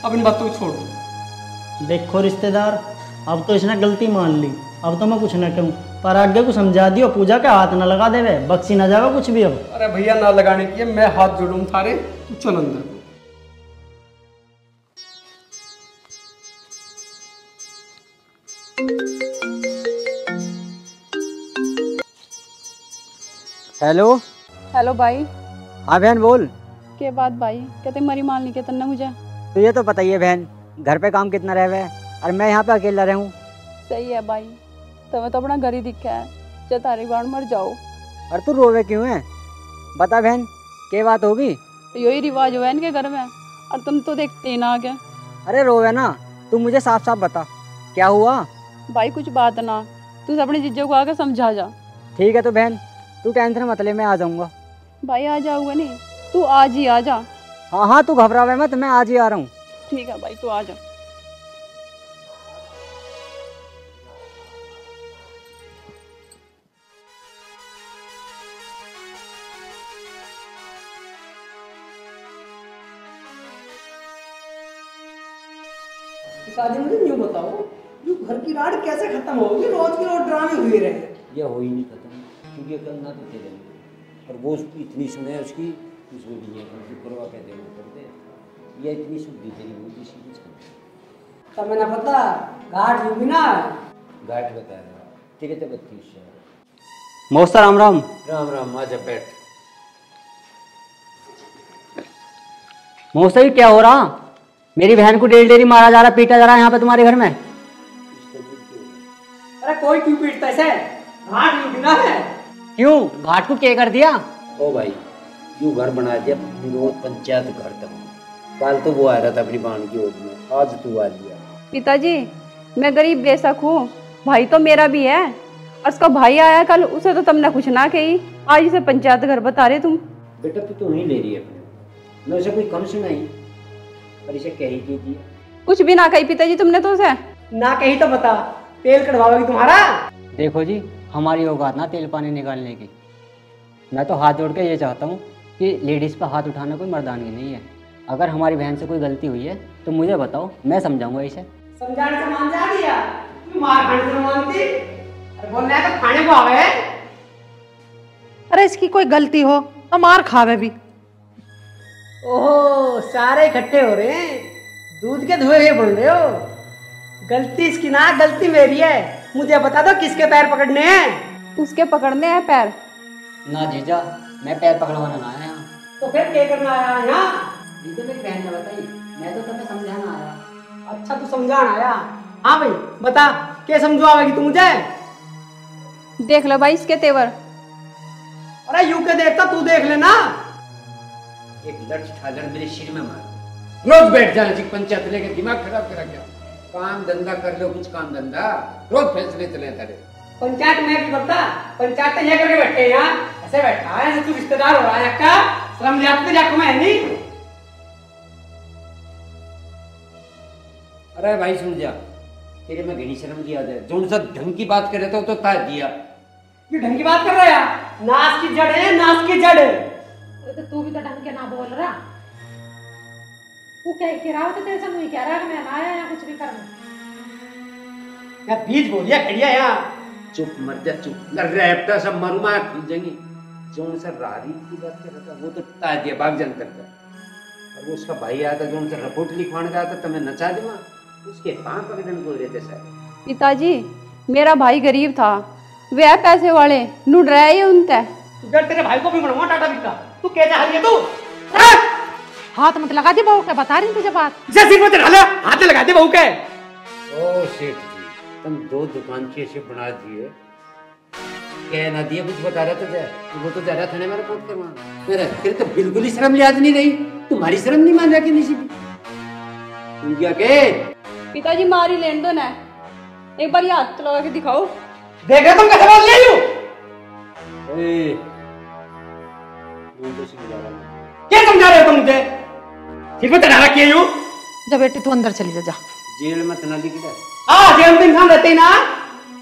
अब इन बातों को छोड़ दो। देखो रिश्तेदार, अब तो इसने गलती मान ली, अब तो मैं कुछ ना कहूँ, पर आगे को समझा दियो, पूजा के हाथ ना लगा देवे, बक्सी ना जावे कुछ भी। अब अरे भैया ना लगाने की है, मैं हाथ जोड़ूं थारे, तू चल अंदर। हेलो हेलो भाई। हाँ बहन बोल। के बात भाई, कहते मरी मान ली के तन्ने मुझे। तुझे तो पता ही है बहन, घर पे काम कितना रहे और मैं यहाँ पे अकेला रहूँ। सही है भाई, तुम्हें तो अपना घर ही दिखा है, जो तारी बार मर जाओ। और तू रोवे क्यों है? बता बहन, क्या बात होगी? यही रिवाज हुआ है इनके घर में, और तुम तो देखते ही ना आगे। अरे रोवे ना, तू मुझे साफ साफ बता क्या हुआ। भाई कुछ बात ना, तू अपने जीजू को आके समझा जा। ठीक है तो बहन तू टेंशन मत ले, मैं आ जाऊँगा। भाई आ जाऊंगा नहीं, तू आज ही आ जा। हाँ हाँ तू घबरावे मत, मैं आज ही आ रहा हूँ। ठीक है भाई, तू आ जा। शादी मुझे यूँ बताओ, यू घर की राड कैसे खत्म होगी? रोज की रोज ड्रामे हुए रहे। ये हो ही नहीं खत्म, क्योंकि कल ना तो तेरे और वो इतनी सुने उसकी, उसमें भी ये करवा के देना पड़ते। ये इतनी शुद्धि तेरी मुझे सीधी छोड़। तब मैंने पता घाट यूँ भी ना घाट बता रहा ठीक है। 32 मौसा राम राम। राम राम, आजा बैठ। मौसा ही क्या हो रहा? मेरी बहन को डेली डेली मारा जा रहा, पीटा जा रहा है यहाँ पे तुम्हारे घर में। अरे कोई क्यों पीटता ऐसे? घाट यूँ भी ना है। क्यों? घाट को क्या कर दिया? ओ भाई यूँ घर बना दिया, विरोध पंचायत घर तक। कल तो वो आ रहा था अपनी बहन की ओर में, आज तू आ लिया। पिताजी मैं गरीब बेशक हूँ, भाई तो मेरा भी है, और उसका भाई आया कल, उसे तो तुमने कुछ ना कही, आज इसे पंचायत घर बता रहे तुम। बेटा तू तो नहीं ले रही है अपने, मैं उसे कोई कम सुनाई, पर इसे कही कीजिए। कुछ भी ना कही पिताजी तुमने तो उसे। ना कहीं तो बता, तेल कटवाओगी तुम्हारा? देखो जी, हमारी औकात ना तेल पानी निकालने की। मैं तो हाथ जोड़ के ये चाहता हूँ कि लेडीज़ पर हाथ उठाना कोई मर्दानगी नहीं है। अगर हमारी बहन से कोई गलती हुई है तो मुझे बताओ, मैं समझाऊंगा इसे। समझाने से मान जा दिया, तू मार खाने से मानती? अरे बोलना है तो खाने को आवे। अरे इसकी कोई गलती हो तो मार खावे भी। ओहो सारे इकट्ठे हो रहे हैं, दूध के धुए हुए बोल रहे हो। गलती इसकी ना, गलती मेरी है। मुझे बता दो किसके पैर पकड़ने हैं? उसके पकड़ने हैं पैर। ना जीजा, मैं पैर पकड़वाना ना आया यहाँ। तो फिर क्या करना आया यहाँ? जीजा मेरी बहन ने बताई, मैं तो तुम्हें समझाना आया। अच्छा तू समझाना आया? हाँ भाई बता, क्या समझवाएगी तू मुझे? देख लो भाई इसके तेवर। अरे यूं के देखता तू देख लेना। एक लठ ठाकर मेरे सिर में मार, रोज बैठ जाना जी पंचायत लेके, दिमाग खराब करा क्या? काम धंधा कर लो, कुछ काम धंधा, रोज फैसले चले तेरे। पंचायत में की करता? पंचायत तो ये करके बैठे हैं यहाँ, ऐसे बैठा है जैसे तू रिश्तेदार हो रहा है का। शर्म जाती जाको में नहीं। अरे भाई सुन जा, तेरे में घनी शर्म की आदत है, जो सा ढंग की बात करे तो ताज दिया। ये ढंग की बात कर रहा है यार? नाश की जड़ है, नाश की जड़। तो तू भी तो ढंग के ना बोल रहा। तू कह के रहा हो तो तेरे से मुझे कह रहा है कि मैं ना आया या कुछ भी करना। क्या बीज बोलिया खड़िया यहाँ। चुप मर जा चुप। रैप्टा सब मरुमा खुल जाएंगी। जोन सर रारी की बात कर रहा था वो तो ताजिया बाग जन करता है। और उसका भाई आता जोन सर रिपोर्ट लिखवाने का आता तुम्हें नचा दूंगा। उसके पांव पकड़न को रहते सर। पिताजी मेरा भाई गरीब था, वे पैसे वाले नु डराए उनते। जब तेरे भाई को भी बनवा टाटा बिका तू कैसे हाल है तू? हाथ मत लगा दे बहू के, बता रही तुझे बात। सिर में चढ़ा हाथ लगा दे बहू के। ओ सेठ जी तुम 2 दुकान के ऐसे बना दिए कह ना दिया कुछ बता रहा था तो वो तो जा रहा था मेरा रिपोर्ट करवाना। मेरा फिर तो बिल्कुल ही शर्म याद नहीं रही। तुम्हारी शर्म नहीं मान रहा कि नहीं तुम क्या के पिताजी मार ही लेने दो ना, एक बार ये हाथ लगा के दिखाओ। देख रहे तुम कैसे बोल रही हो? क्या समझा रहे हो तुम मुझे? सिर पे चढ़ा रखी है यूं। जब बेटी तू अंदर चली जा। जेल में तना दिख रहा। हाँ जेल में इंसान रहते ही ना।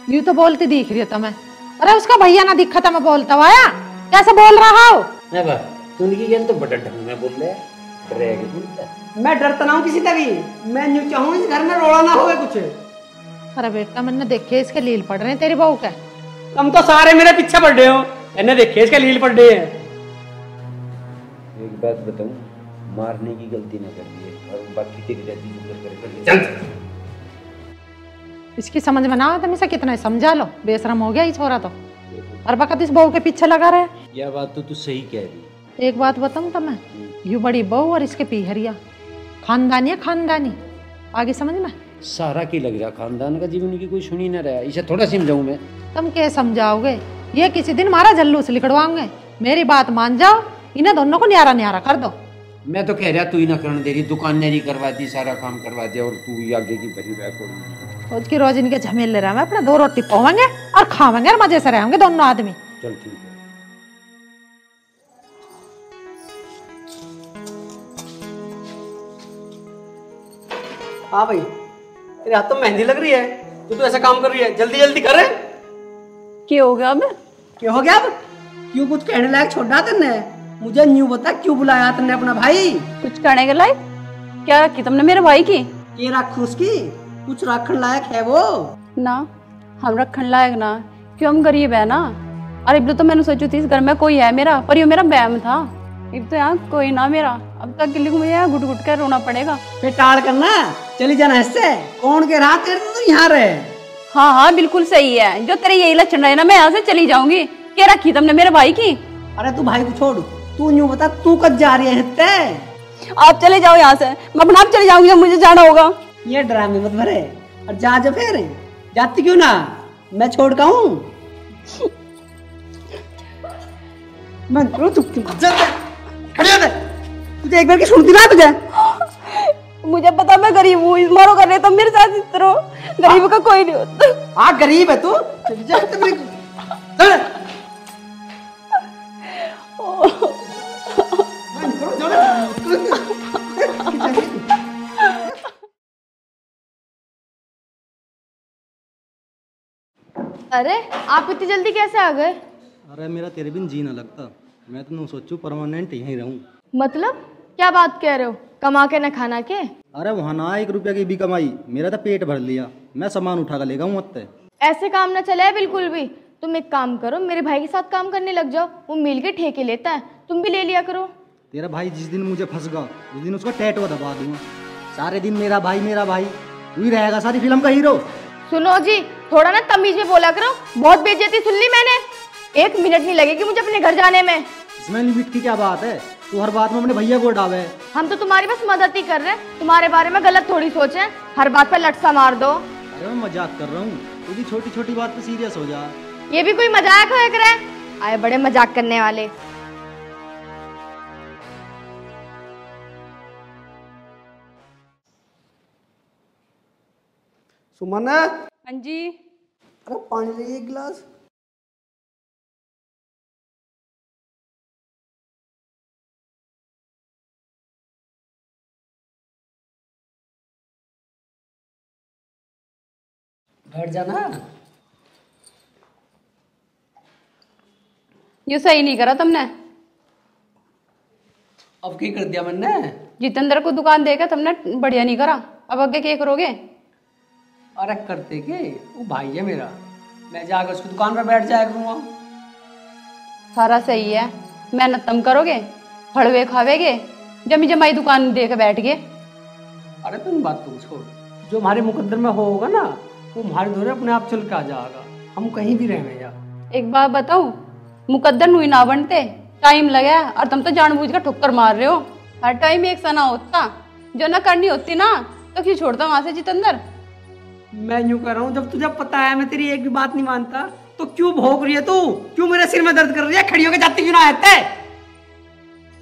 यूं तो बोलती दिख रही है मैं। अरे उसका भैया ना दिखा था मैं बोलता हुआ कैसे बोल रहा हो? तुमकी गेल तो बड़ा ढंग में बोल रहे हैं। मैं डरता ना हूँ किसी से भी। मैं यूं चाहूँ इस घर में रोड़ा ना होवे कुछ। अरे बेटा मैंने देखे इसके लील पड़ रहे हैं तेरी बहू के। तुम तो सारे मेरे पीछे पड़ रहे हो। मैंने देखे इसके लील पड़ रहे हैं। एक बात बताऊं, मारने की गलती न करनी है और बाकी तेरी जाति कर इसकी समझ में ना आता इसे कितना समझा लो। बेशरम हो गया ये छोरा तो हर वक्त इस बहू के पीछे लगा रहे। यह बात तो तू सही कह रही है। एक बात बताऊं तो मैं यू बड़ी बहू और इसके पीहरिया खानदानी है खानदानी। आगे समझ में सारा की लग रहा खानदान का जीवन की कोई सुनी ना रहा। इसे थोड़ा समझाऊं मैं। तुम क्या समझाओगे? ये किसी दिन हमारा जल्लूस लिखड़वाओगे। मेरी बात मान जाओ, इन्हें दोनों को न्यारा न्यारा कर दो। मैं तो कह रहा तू ही ना करने दे रही। दुकानदारी करवा दी, सारा काम करवा दिया और तू ही आगे की भरी रहा। रोज की रोज इनके झमेले रहे। अपना 2 रोटी पावेंगे और खावेंगे और मजे से रहेंगे दोनों आदमी। चल ठीक है। हाँ भाई तेरे हाथ तो मेहंदी लग रही है। तू तो ऐसा काम कर रही है, जल्दी जल्दी कर। क्या हो गया अब? क्या हो गया अब? क्यों कुछ कहने लायक छोड़ा तुमने? मुझे न्यू बता क्यों बुलाया तुमने अपना भाई? कुछ करने के लायक क्या रखी तुमने मेरे भाई की? ये रख उसकी कुछ रखने लायक है वो ना। हम रखने लायक ना, क्यों हम गरीब है ना। अरे अब तो मैंने सोची थी इस घर में कोई है मेरा, पर ये मेरा बैम था। अब तो यहाँ कोई ना मेरा। अब तक के लिए मुझे यहाँ घुट घुट कर रोना पड़ेगा। फिर टाल करना, चली जाना इससे। कौन के रहा तेरे तो यहाँ रहे। हाँ हाँ बिल्कुल सही है। जो तेरे यही लक्षण रहे ना मैं यहाँ से चली जाऊंगी। क्या रखी तुमने मेरे भाई की? अरे तू भाई को छोड़, तू यूं बता तू कब जा रही है? आप चले जाओ यहाँ से, मैं अपने आप चले जाऊंगी जब मुझे जाना होगा। ये ड्रामे मत भरे और जा जो फिर। जाती क्यों ना? मैं छोड़ का हूँ। मैं खड़ी हो तुझे एक बार की सुनती ना तुझे। मुझे पता मैं गरीब हूँ, इस मारो कर रहे तो मेरे साथ इस तरह। गरीब का कोई नहीं होता। हाँ गरीब है तू। अरे आप इतनी जल्दी कैसे आ गए? अरे मेरा तेरे बिन जी ना लगता। मैं तो नहीं सोचू परमानेंट यहीं रहूं। मतलब क्या बात कह रहे हो? कमा के न खाना के? अरे वहाँ ना 1 रुपया की भी कमाई, मेरा तो पेट भर लिया। मैं सामान उठा कर लेगा मत। ऐसे काम ना चले बिल्कुल भी। तुम एक काम करो, मेरे भाई के साथ काम करने लग जाओ। वो मिल के ठेके लेता है, तुम भी ले लिया करो। तेरा भाई जिस दिन मुझे फंस गया उस दिन उसको टैटू दबा दूंगा। सारे दिन मेरा भाई तू ही रहेगा सारी फिल्म का हीरो। सुनो जी, थोड़ा ना तमीज में बोला करो। बहुत बेइज्जती सुन ली मैंने। 1 मिनट नहीं लगेगी मुझे अपने घर जाने में। इसमें लिमिट की क्या बात है? तू हर बात में अपने भैया को डावे। हम तो तुम्हारी बस मदद ही कर रहे हैं, तुम्हारे बारे में गलत थोड़ी सोचे। हर बात पर लटसा मार दो। अरे मैं मजाक कर रहा हूँ, तू भी छोटी छोटी बात पे सीरियस हो जा। ये भी कोई मजाक हो रहा है? आए बड़े मजाक करने वाले। सुमन। हाँ जी। अरे पानी ले 1 गिलास। बैठ जाना। ये सही नहीं करा तुमने। अब क्या कर दिया मैंने? जितेंद्र को दुकान देकर तुमने बढ़िया नहीं करा। अब आगे क्या करोगे? अरे करते के, वो भाई है मेरा, मैं जाकर उसकी दुकान पर बैठ जाया करूँगा। सारा सही है, मेहनत तुम करोगे, फड़वे खावेगे, जमी जमाई दुकान देके बैठ गए। अरे तुम बात तुम छोड़, जो हमारे मुकद्दर में होगा ना वो हमारे दौरे अपने आप चल के आ जाएगा, हम कहीं भी रहेंगे यार। एक बात बताऊं, मुकद्दर हुई ना बनते, टाइम लगा, और तुम तो जानबूझ कर ठोकर मार रहे हो। हर टाइम एक सना होता, जो ना करनी होती ना तो क्यों छोड़ता वहां से जितेंद्र। मैं यूं कह रहा हूँ, जब तुझे पता है मैं तेरी एक भी बात नहीं मानता तो क्यों भोग रही है तू, क्यों मेरे सिर में दर्द कर रही है, खड़ी होकर जाती क्यों ना आते।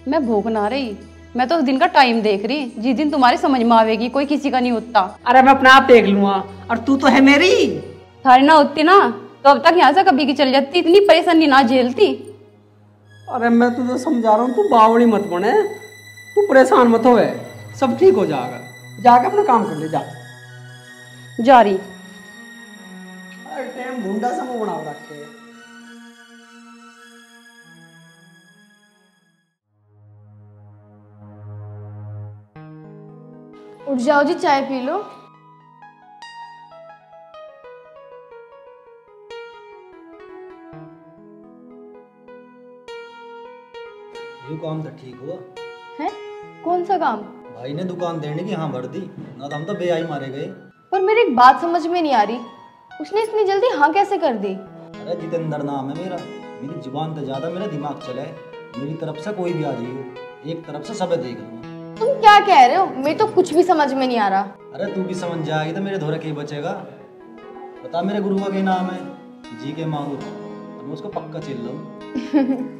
मैं भोग ना रही, मैं तो उस दिन का टाइम देख रही, जिस दिन तुम्हारी समझ में आवेगी कोई किसी का नहीं होता। अरे मैं अपना आप देख लूंगा, और तू तो है मेरी। थारी ना होती ना तो अब तक यहाँ से कभी की चल जाती, इतनी परेशानी ना झेलती। अरे मैं तुझे समझा रहा हूँ, तू बावड़ी मत बने, तू परेशान मत होवे, सब ठीक हो जाएगा, जाके अपना काम कर ले जा। जा रही। अरे टाइम भूंडा सा मुंह बना रखे। उठ जाओ जी, चाय पी लो। ये काम तो ठीक हुआ है? कौन सा काम? भाई ने दुकान देने की हाँ भर दी, ना तो हम तो बेआई मारे गए। पर मेरी एक बात समझ में नहीं आ रही, उसने इतनी जल्दी हाँ कैसे कर दी? अरे जितेंद्र नाम है मेरा, मेरी जुबान तो ज्यादा मेरा दिमाग चले, मेरी तरफ से कोई भी आ जाइए, एक तरफ से सब देख लूंगा। तुम क्या कह रहे हो? मैं तो कुछ भी समझ में नहीं आ रहा। अरे तू भी समझ जाएगी तो मेरे धोरे के बचेगा। बता मेरे गुरु का क्या नाम है? जी के माहूर, तो मैं उसको पक्का चिल्ला लूं।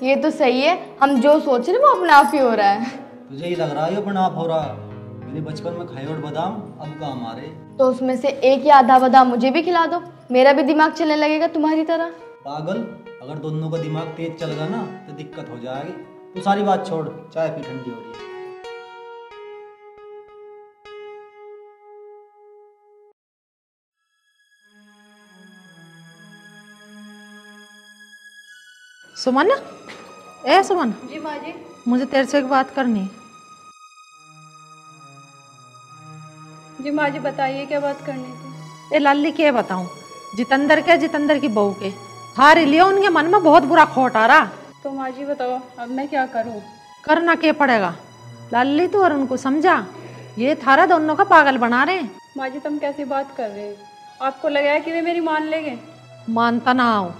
ये तो सही है, हम जो सोच रहे वो अपने आप ही हो रहा है। तुझे ही लग रहा है अपने आप हो रहा, मेरे बचपन में खाए और बादाम अब काम आ रहे। तो उसमें से एक या आधा बादाम मुझे भी खिला दो, मेरा भी दिमाग चलने लगेगा तुम्हारी तरह। पागल, अगर दोनों का दिमाग तेज चल गया ना तो दिक्कत हो जाएगी। तू सारी बात छोड़, चाय पी, ठंडी हो रही है। सुमन, ए सुमन, जी माँ जी। मुझे तेरे से एक बात करनी है। जी माँ जी बताइए, क्या बात करनी थी? ए लाली के बताऊं, जितेंद्र की बहू के हारे लिए उनके मन में बहुत बुरा खोट आ रहा। तो माँ जी बताओ, अब मैं क्या करूँ? करना क्या पड़ेगा लाली, तू और उनको समझा, ये थारा दोनों का पागल बना रहे हैं। माँ जी तुम कैसी बात कर रहे हैं? आपको लगा है कि वे मेरी मान लेंगे? मानता ना आओ,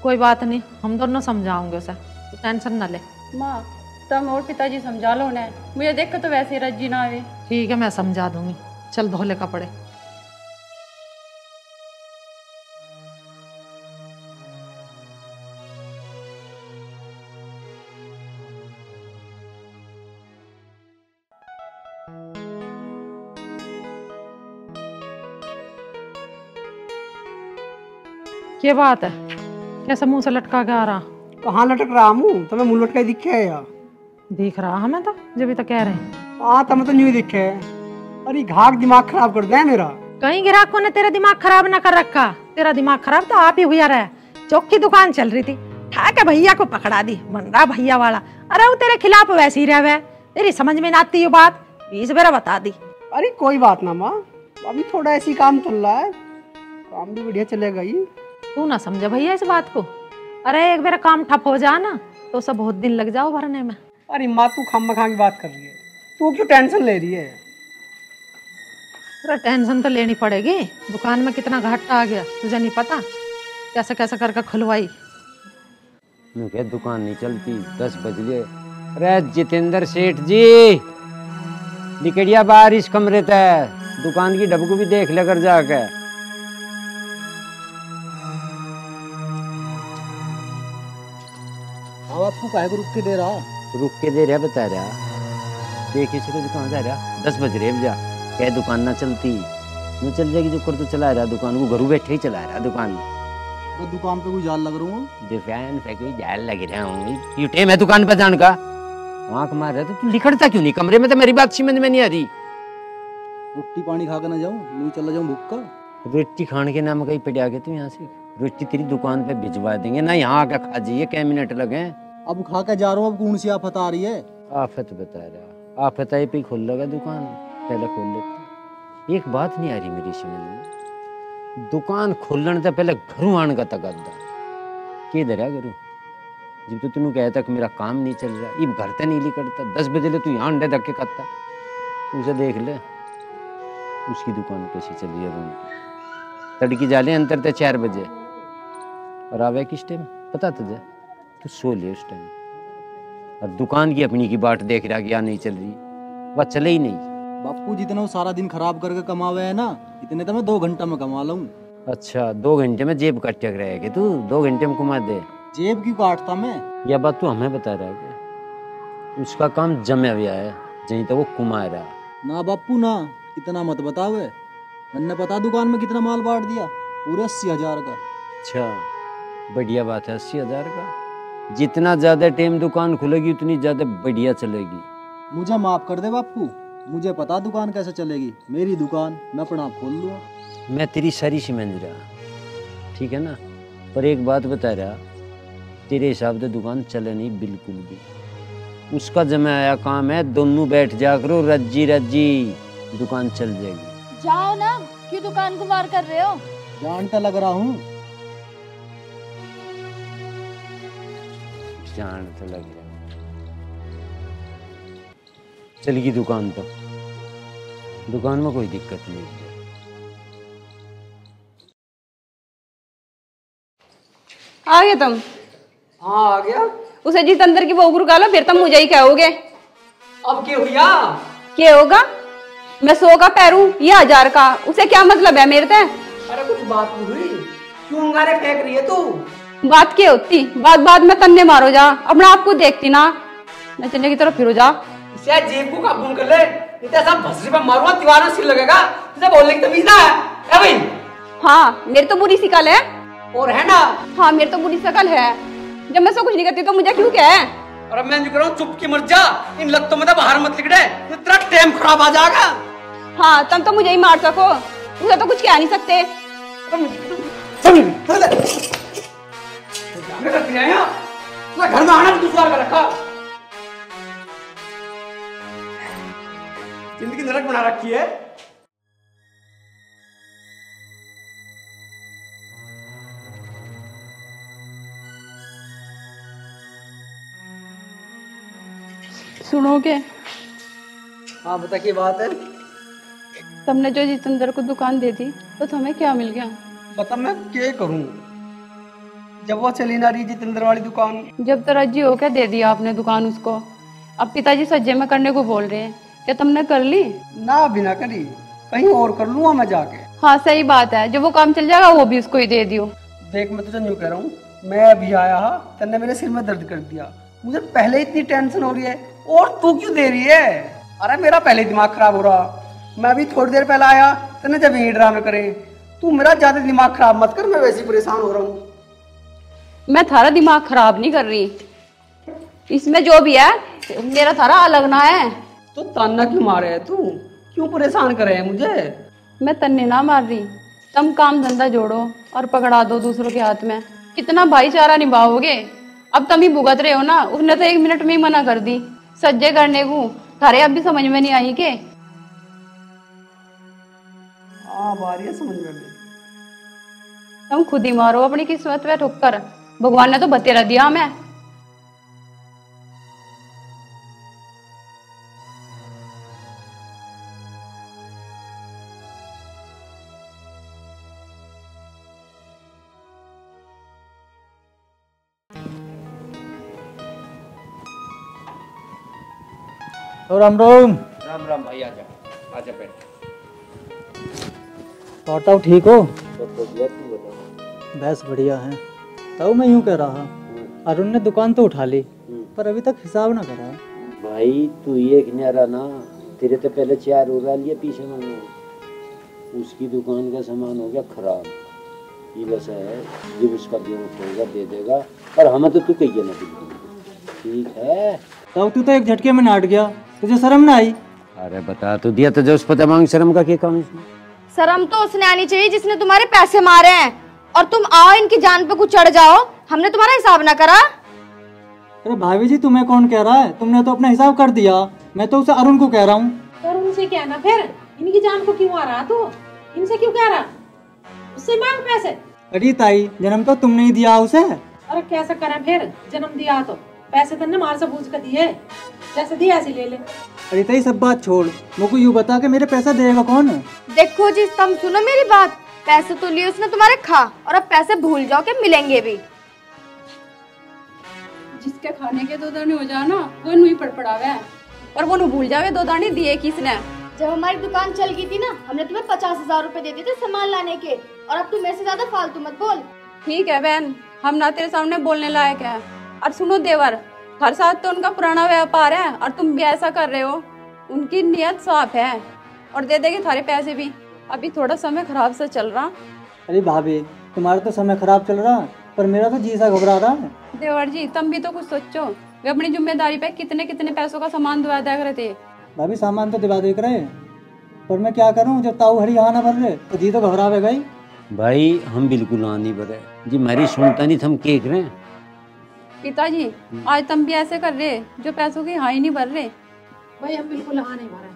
कोई बात नहीं, हम दोनों समझाओगे उसे, तो टेंशन ना ले। माँ तुम और पिताजी समझा लो उन्हें, मुझे देख कर तो वैसे ही रज्जी ना आवे। ठीक है, मैं समझा दूंगी, चल धो ले कपड़े। क्या बात है, कैसा मुंह से लटका के आ रहा? कहाँ लटक रहा हूँ, तुम्हें मुँह लटका दिखे है यार? दिख रहा हमें तो, जब तो कह रहे हैं। हाँ तुम्हें तो न्यू दिखे है। अरे घाक दिमाग खराब कर दे मेरा। कहीं ग्राहकों ने तेरा दिमाग खराब ना कर रखा, तेरा दिमाग खराब तो आप ही हुआ रहा। चौक की दुकान चल रही थी, ठाके भैया को पकड़ा दी, बन रहा भैया वाला। अरे वो तेरे खिलाफ वैसे ही रहे, तेरी समझ में ना आती ये बात, 20 बार बता दी। अरे कोई बात ना माँ, अभी थोड़ा ऐसी काम चल रहा है, काम भी बढ़िया चलेगा ही। तू ना समझा भैया इस बात को। अरे एक बार काम ठप हो जा ना तो सब बहुत दिन लग जाओ भरने में। अरे माँ तू खामखा की बात कर रही है, तू क्यों टेंशन ले रही है? अरे टेंशन तो लेनी पड़ेगी, दुकान में कितना घाटा आ गया तुझे नहीं पता, कैसे कैसे करके खुलवाई। क्या दुकान नहीं चलती, 10 बज गए। अरे जितेंद्र सेठ जी, निकलिया बाहर इस कमरे तक, दुकान की डब्बू भी देख लेकर जाके। आपको काहे को रुक के दे रहा? रुक के दे रहा, बता रहा, देख इसे तो कहाँ जा रहा? 10 बज रहे, जा क्या दुकान ना चलती, न चल जाएगी जो कर तो चला रहा दुकान को, घरों बैठे ही चला रहा दुकान। तो दुकान पे कोई जाल लग रहा हूँ, दिफान पे कोई जाल लग रहा हूँ, यूटे मैं दुकान पे जान का आँख मार रहा, तो तू लिखड़ता क्यों नहीं कमरे में? तो मेरी बात समझ में नहीं आ रही। रोटी पानी खा कर ना जाऊँ, नहीं चला जाऊँ भूखा। रोटी खाने के नाम कहीं पे आ गए तू यहाँ से, रोटी तेरी दुकान पे भिजवा देंगे ना, यहाँ आकर खा जाइए, क्या मिनट लगे। अब खा के जा रहा हूँ, अब कौन सी आफत आ रही है? आफत बता रहा, आफत आई पे खोल लगा दुकान, पहले खोल लेते। एक बात नहीं आ रही मेरी समझ में। दुकान खोलने से पहले घरों आने का तकद्दा के दरिया करूँ जब तो तेनू कहता कि मेरा काम नहीं चल रहा, ये घर तो नहीं करता, 10 बजे ले तू यहाँ अंडे धक्के करता, उसे देख ले उसकी दुकान कैसी चल रही है रूम की। तड़की जाले अंतर थे 4 बजे और आवे किस टाइम पता तुझे, तू सो ले उस टाइम। और दुकान की अपनी की बाट देख रहा कि यहाँ नहीं चल रही, वह चले ही नहीं। बापू जितना वो सारा दिन खराब करके कमावे है ना, इतने तो मैं 2 घंटा में कमा लूँ। अच्छा 2 घंटे में जेब कट रहेगा तू, 2 घंटे में कमा दे। जेब क्यों काटता मैं? यह बात तू हमें बता रहा है, उसका काम जमे हुआ है जहीं तक वो कमा रहा। ना बापू ना, इतना मत बतावे। मैंने पता दुकान में कितना माल बांट दिया, पूरे 80,000 का। अच्छा बढ़िया बात है, 80,000 का। जितना ज्यादा टाइम दुकान खुलेगी उतनी ज्यादा बढ़िया चलेगी। मुझे माफ कर दे बापू, मुझे पता दुकान कैसे चलेगी। मेरी दुकान मैं अपना आप खोल लूँगा। मैं तेरी सारी समझ रहा, ठीक है ना, पर एक बात बता रहा, तेरे हिसाब से दुकान चले नहीं बिल्कुल भी। उसका जमा आया काम है, दोनों बैठ जा करो रज्जी रज्जी, दुकान चल जाएगी। जाओ ना, क्यों दुकान को वार कर रहे हो? जानता लग रहा हूँ। जान तो लग रहा, चलेगी दुकान तो, दुकान में कोई दिक्कत नहीं। आ गए तुम? हाँ आ गया। उसे जीत अंदर की बहू रुका लो, फिर तुम मुझे ही कहोगे। अब क्या हुआ? क्या होगा? मैं 100 का पैरूं या 1000 का, उसे क्या मतलब है मेरे से? अरे कुछ बात नहीं हुई, क्यों अंगारे फेंक रही है तू? बात क्या होती? बात में तन्ने मारो जा, अपना आप को देखती ना, नचने की तरफ फिरो जा। इसे जेब को काबू कर ले, नहीं तो ऐसा भसरी पे मारूंगा, दीवाना सिर लगेगा। तुझे बोलने की तमीज ना है भाई? हाँ मेरी तो बुरी शिकल है। और है ना? हाँ मेरी तो बुरी शकल है, जब मैं सब कुछ नहीं करती तो मुझे क्यों क्या है? अरे मैं जो कह रहा हूँ चुप की मर जा, इन लत्तों में तो बाहर मत लिखड़े, तेरा टाइम खराब आ जाएगा। हाँ तुम तो मुझे ही मार सको, उसे तो कुछ कह नहीं सकते। घर में आना दूसरा कर रखा, जिंदगी नरक बना रखी है। सुनोगे? हाँ बता की बात है। तुमने जो जितेंद्र को दुकान दे दी तो तुम्हें क्या मिल गया? बता मैं क्या करूं, जब वो चली ना रही जितेंद्र वाली दुकान। जब तो राजी हो क्या दे दिया आपने दुकान उसको, अब पिताजी सज्जे में करने को बोल रहे हैं, क्या तुमने कर ली? ना बिना करी, कहीं और कर लूंगा मैं जाके। हाँ सही बात है, जब वो काम चल जाएगा वो भी उसको ही दे दियो। देख मैं तुझे न्यू कह रहा हूँ, मैं अभी आया तेने मेरे सिर में दर्द कर दिया, मुझे पहले इतनी टेंशन हो रही है और तू क्यों दे रही है? अरे मेरा पहले दिमाग खराब हो रहा, मैं अभी थोड़ी देर पहले आया, तेने जब यही ड्रामे करे, तू मेरा ज्यादा दिमाग खराब मत कर, मैं वैसे ही परेशान हो रहा हूँ। मैं थारा दिमाग खराब नहीं कर रही, इसमें जो भी है मेरा थारा अलग ना है। तो ताना क्यों मारे है तू, क्यों परेशान करे है मुझे? मैं तन्ने ना मार रही, तुम काम धंधा जोड़ो और पकड़ा दो दूसरों के हाथ में, कितना भाईचारा निभाओगे? अब तुम ही भुगत रहे हो ना, उसने तो 1 मिनट में ही मना कर दी सज्जे करने को, थारे अब भी समझ में नहीं आई के? हाँ बारी है समझ में। तुम खुद ही मारो अपनी किस्मत में ठोकर, भगवान ने तो बतेरा दिया हमें। तो राम राम। राम राम भाई, आजा आजा बैठ। और तब ठीक हो? तो बढ़िया, तू बता। बस बढ़िया है। तब मैं यूं कह रहा, अरुण ने दुकान तो उठा ली पर अभी तक हिसाब ना करा। भाई तू ये न्यारा ना, तेरे तो पहले 4 उड़ा लिए पीछे में, उसकी दुकान का सामान हो गया खराब, ये बस है, जब उसका पेमेंट होगा दे देगा, और हमें तो तू कहिए ना बिल्कुल ठीक है। तब तू तो एक झटके में नाट गया, तुझे शर्म ना आई? अरे बता तो दिया, तो जो उस पता मांग, शर्म का क्या काम इसमें? शर्म तो उसने आनी चाहिए जिसने तुम्हारे पैसे मारे हैं, और तुम आओ इनकी जान पे कुछ चढ़ जाओ, हमने तुम्हारा हिसाब ना करा। अरे भाभी जी तुम्हें कौन कह रहा है, तुमने तो अपना हिसाब कर दिया, मैं तो उसे अरुण को कह रहा हूँ। अरुण से क्या ना फिर, इनकी जान को क्यों आ रहा तू? इनसे क्यों कह रहा? उससे मांग पैसे। अरे ताई, जन्म तो तुमने ही दिया उसे। अरे कैसे करें फिर, जन्म दिया तो पैसे तो मार से पूछ कर दिए, जैसे दिया ऐसे ले ले। अरे ताई सब बात छोड़, मुझको यूँ बता के मेरे पैसा देगा कौन? देखो जी तुम सुनो मेरी बात, पैसे तो लिए उसने तुम्हारे खा, और अब पैसे भूल जाओ कि मिलेंगे भी। जिसके खाने के 2 दाने हो जाए ना वो नुई पड़पड़ावे है, और वो नु भूल जावे 2 दाने दिए किसने। जब हमारी दुकान चल गई थी ना, हमने तुम्हें 50,000 रुपए दे दिए थे सामान लाने के, और अब तुम मेरे से ज्यादा फालतू मत बोल। ठीक है बहन, हम ना तेरे सामने बोलने लायक है। और सुनो देवर, हर साथ तो उनका पुराना व्यापार है और तुम भी ऐसा कर रहे हो। उनकी नियत साफ है और दे देंगे थारे पैसे भी। अभी थोड़ा समय खराब सा चल रहा। अरे भाभी, तुम्हारा तो समय खराब चल रहा, पर मेरा तो जी सा घबरा रहा है। देवर जी तुम भी तो कुछ सोचो, वे अपनी जिम्मेदारी पे कितने कितने पैसों का सामान दुआ देख रहे थे। भाभी सामान तो दिवा देख रहे, पर मैं क्या करूं, जब ताऊ हरी यहाँ ना भर रहे तो जी तो घबरावे गई। भाई हम बिल्कुल हाँ नहीं भरे जी, मेरी सुनता नहीं, हम के रहे। पिताजी आज तुम भी ऐसे कर रहे जो पैसों की हाँ ही नहीं भर रहे। भाई हम बिल्कुल हाँ नहीं भरे,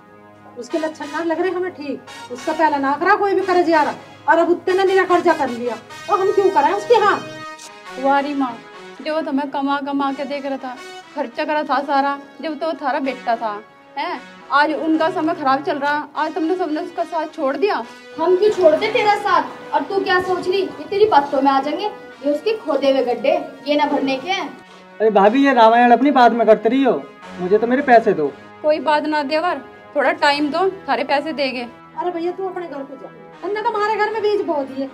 उसके लक्षण ना लग रहे हमें ठीक। उसका पहला ना करा कोई भी कर्ज आ रहा, और अब उत्ते ने मेरा कर्जा कर लिया, तो हम क्यों कराएं उसकी हाँ। तुम्हारी माँ जो तुम्हें कमा कमा के देख रहा था, खर्चा करा था सारा, जब तो थारा बेटा था है। आज उनका समय खराब चल रहा, आज तुमने सबने उसका साथ छोड़ दिया। हम क्यों छोड़ते तेरा साथ, और तू क्या सोच रही ये तेरी बातों में आ जाएंगे, ये उसके खोदे हुए गड्ढे ये ना भरने के हैं। अरे भाभी ये रामायण अपनी बात में करते रही हो, मुझे तो मेरे पैसे दो। कोई बात ना देवर, थोड़ा टाइम दो, थारे पैसे देंगे। अरे भैया तू अपने घर को जा, हमने तो हमारे घर में बीज बो दिए,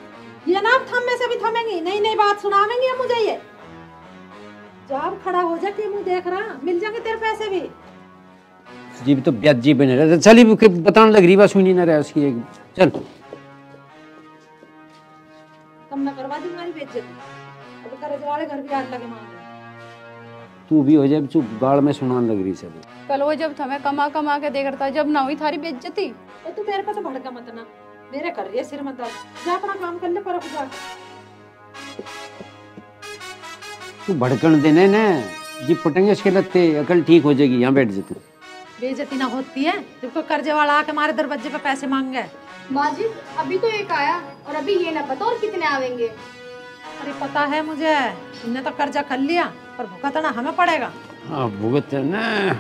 ये ना थम में से भी थमेंगी, नई नई बात सुनावेंगे हम मुझे। ये जब खड़ा हो जा के मुंह देख रहा, मिल जाएंगे तेरे पैसे भी। जी भी तो ब्याज जी बने रहे, चली बताने लग रही बात सुनी ना रहा उसकी एक। चल तुमने करवा दी हमारी बेइज्जती, अब कर्ज वाले घर भी आग लगे मांग। तू भी हो जाए चुप, गाड़ में सुनाने लग रही सब। कल वो जब तुम्हें कमा कमा के देख रहा था, जब ना हुई थारी बेइज्जती। तो तू मेरे पे तो भड़का मत ना, मेरे कर रही है सिर मत दर्द, जा अपना काम कर ले, पर जा। तू भड़कन देने ना जी, पटेंगे इसके लगते, अकल ठीक हो जाएगी, यहाँ बैठ जाते। बेइज्जती ना होती है जब कोई कर्जे वाला आके हमारे दरवाजे पे पैसे मांगे। माँ जी अभी तो एक आया, और अभी ये ना पता और कितने आवेंगे। अरे पता है मुझे, इन्हें तो कर्जा कर लिया, पर भुगतना हमें पड़ेगा। हाँ भुगत ना,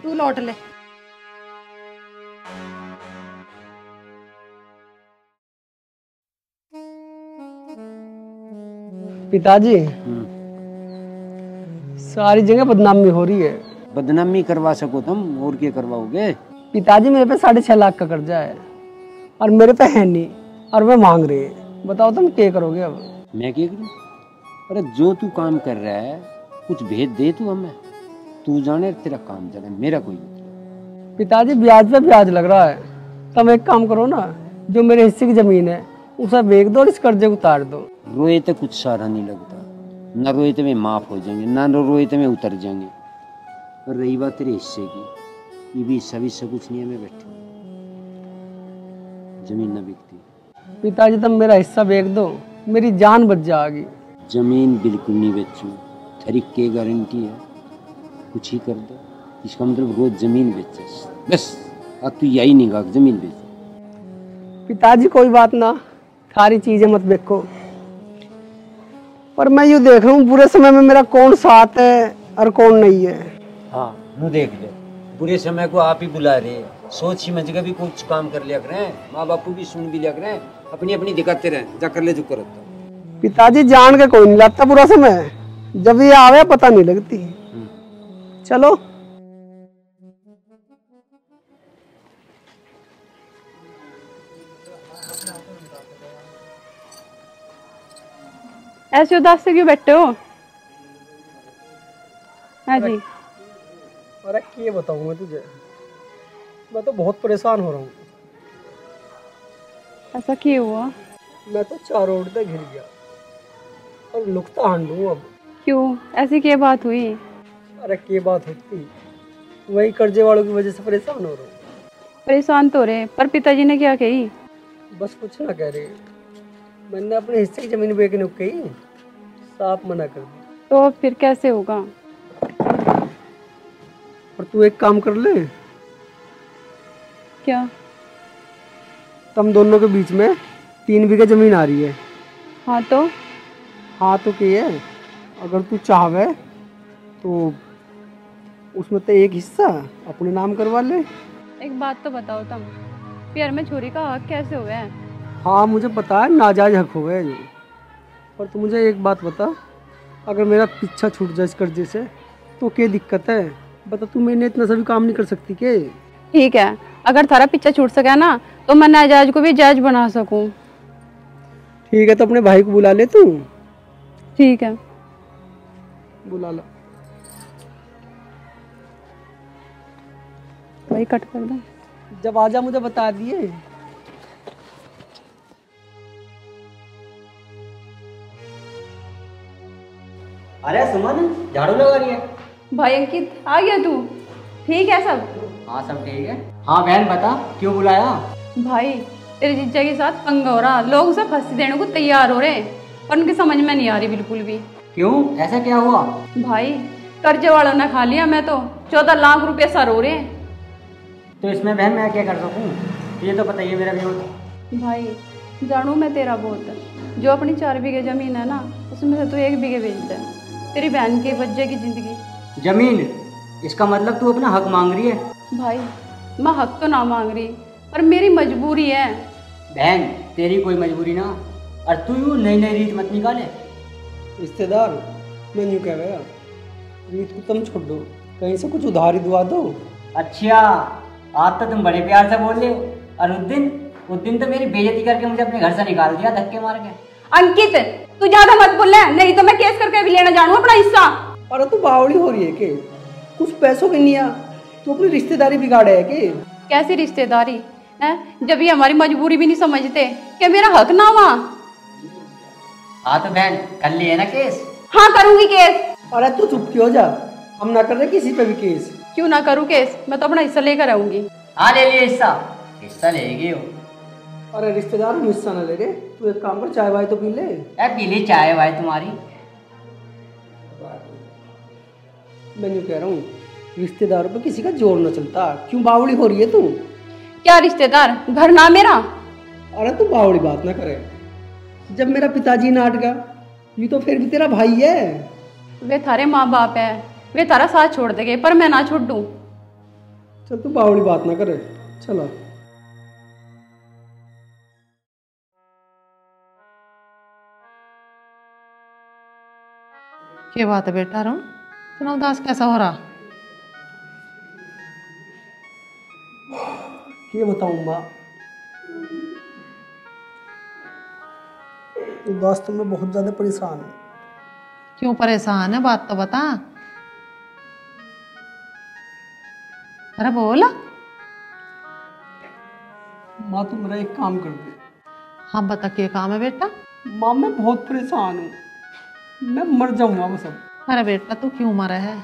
तू लौट ले। पिताजी सारी जगह बदनामी हो रही है। बदनामी करवा सको तुम, और क्या करवाओगे? पिताजी मेरे पे 6.5 लाख का कर्जा है, और मेरे पे है नहीं, और मैं मांग रही है। बताओ तुम क्या करोगे अब? मैं क्या करूं? अरे जो तू काम कर रहा है कुछ भेज दे तू हमें, तू जाने तेरा काम चले, मेरा कोई नहीं। पिताजी ब्याज पे ब्याज लग रहा है। तुम एक काम करो ना, जो मेरे हिस्से की जमीन है उसे बेच दो और इस कर्जे को उतार दो। रोए तो कुछ सारा नहीं लगता, न रोए तो में माफ हो जाएंगे, न रोए तो में उतर जाएंगे। और रही बात तेरे हिस्से की, ये भी हिस्सा कुछ नहीं है, मैं बैठे जमीन न बिकती। पिताजी तुम मेरा हिस्सा बेच दो, मेरी जान बच जाएगी। जमीन बिल्कुल नहीं बेचूं, तेरी के गारंटी है? कुछ ही कर दो, इसका मतलब रोज जमीन बेच बस। अब तू यही नहीं गा जमीन बेच। पिताजी कोई बात ना, सारी चीजें मत बेचो, पर मैं यूँ देख रहा हूँ बुरे समय में मेरा कौन साथ है और कौन नहीं है। हाँ नू देख ले, बुरे समय को आप ही बुला रहे, सोच समझ के भी कुछ काम कर लिया करें, माँ बापू भी सुन भी लिया करें, अपनी अपनी दिखाते रहे, जा कर ले जो करता। पिताजी जान के कोई नहीं लगता बुरा समय, जब ये आवे पता नहीं लगती। चलो ऐसे उदास से क्यों बैठे हो? हाँ जी। अरे क्या बताऊँ मैं तुझे, मैं तो बहुत परेशान हो रहा हूँ। ऐसा क्यों हुआ? मैं तो 4 रोड तक घिर गया और लुकता हांडू अब। क्यों, ऐसी क्या बात हुई? अरे क्या बात होती, वही कर्जे वालों की वजह से परेशान हो रहा हूँ। परेशान तो रहे, पर पिताजी ने क्या कही? बस कुछ ना कह रहे, मैंने अपने हिस्से की जमीन बेचने को कही, साफ मना कर दी। तो फिर कैसे होगा? और तू एक काम कर ले। क्या? तुम दोनों के बीच में 3 बीघे जमीन आ रही है। हाँ तो के है, अगर तू चाहे तो उसमें तो एक हिस्सा अपने नाम करवा ले। एक बात तो बताओ तुम, प्यार में छोरी का हक कैसे हुआ है? हाँ मुझे पता है नाजायज हक हो गया जो, पर तू मुझे एक बात बता, अगर मेरा पीछा छूट जाए इस कर्जे से तो क्या दिक्कत है? बता, तू मैंने इतना सभी काम नहीं कर सकती के? ठीक है, अगर थारा पीछा छूट सके ना तो मैं नाजायज को भी जायज बना सकूं। ठीक है, तो अपने भाई को बुला ले तू। ठीक है, बुला लो। भाई कट कर दो। जब आजा मुझे बता दिए। अरे सुमन, झाड़ू लगा रही है? भाई अंकित आ गया तू? ठीक है सब? हाँ सब ठीक है। हाँ बहन बता, क्यों बुलाया? भाई तेरे जीजा के साथ पंगा हो रहा, लोग उसे फांसी देने को तैयार हो रहे, पर उनकी समझ में नहीं आ रही बिल्कुल भी। क्यों, ऐसा क्या हुआ? भाई कर्जे वालों ने खा लिया, मैं तो 14 लाख रुपए सर हो रहे हैं। तो इसमें बहन मैं क्या कर सकूँ? ये तो पता ही है मेरा विरोध। भाई जानू मैं तेरा बहुत, जो अपनी 4 बीघे जमीन है ना उसमें से तू 1 बीघे बेच दे, तेरी बहन के बच्चे की जिंदगी। जमीन? इसका मतलब तू अपना हक मांग रही है? भाई मैं हक तो ना मांग रही, पर मेरी मजबूरी है। बहन तेरी कोई मजबूरी ना, और तू यूँ नई नई रीत मत निकाले। रिश्तेदार मैं यूँ कह गया, रीत को तुम छोड़ दो, कहीं से कुछ उधारी दुआ दो। अच्छा, आज तो तुम बड़े प्यार से बोल रहे हो, और उस दिन तो मेरी बेइज्जती करके मुझे अपने घर से निकाल दिया धक्के मार के। अंकित तू ज्यादा मत बोल, नहीं तो मैं केस करके भी लेना जानू अपना हिस्सा। अरे तू बावड़ी हो रही है के? कुछ पैसों की नहीं आ, तू अपनी रिश्तेदारी बिगाड़े है के? कैसी रिश्तेदारी है, जब ये हमारी मजबूरी भी नहीं समझते कि मेरा हक ना हुआ। हाँ तो बहन कर लिए ना केस? हाँ करूंगी केस। अरे तू चुप क्यों हो जा, हम ना कर रहे किसी पे भी केस। क्यों ना करूँ केस, मैं तो अपना हिस्सा लेकर आऊंगी। हाँ ले लिए हिस्सा लेगी हो। अरे रिश्तेदार हम हिस्सा ना ले रहे, तू एक काम कर, चाय वाय तो पी ले। पी ली चाय वाय तुम्हारी। मैं यूँ कह रहा हूँ, रिश्तेदारों पे किसी का जोर न चलता, क्यों बावड़ी हो रही है तू? क्या रिश्तेदार, घर ना मेरा? अरे तू बावड़ी बात ना करे, जब मेरा पिताजी नाट गया, ये तो फिर भी तेरा भाई है। वे थारे माँ बाप है, वे तारा साथ छोड़ देंगे, पर मैं ना छोड़ दूँ। चल तू बावड़ी बात ना करे, चलो। क्या बात है बेटा अरुण, इतना उदास कैसा हो रहा? क्या बताऊं माँ, उदास तो मैं बहुत ज्यादा परेशान हूँ। क्यों परेशान है, बात तो बता। अरे बोल। माँ तू मेरा एक काम कर दे। हाँ बता, क्या काम है बेटा? माँ मैं बहुत परेशान हूँ, मैं मर जाऊंगा बस अब। अरे बेटा तू क्यों मरा है,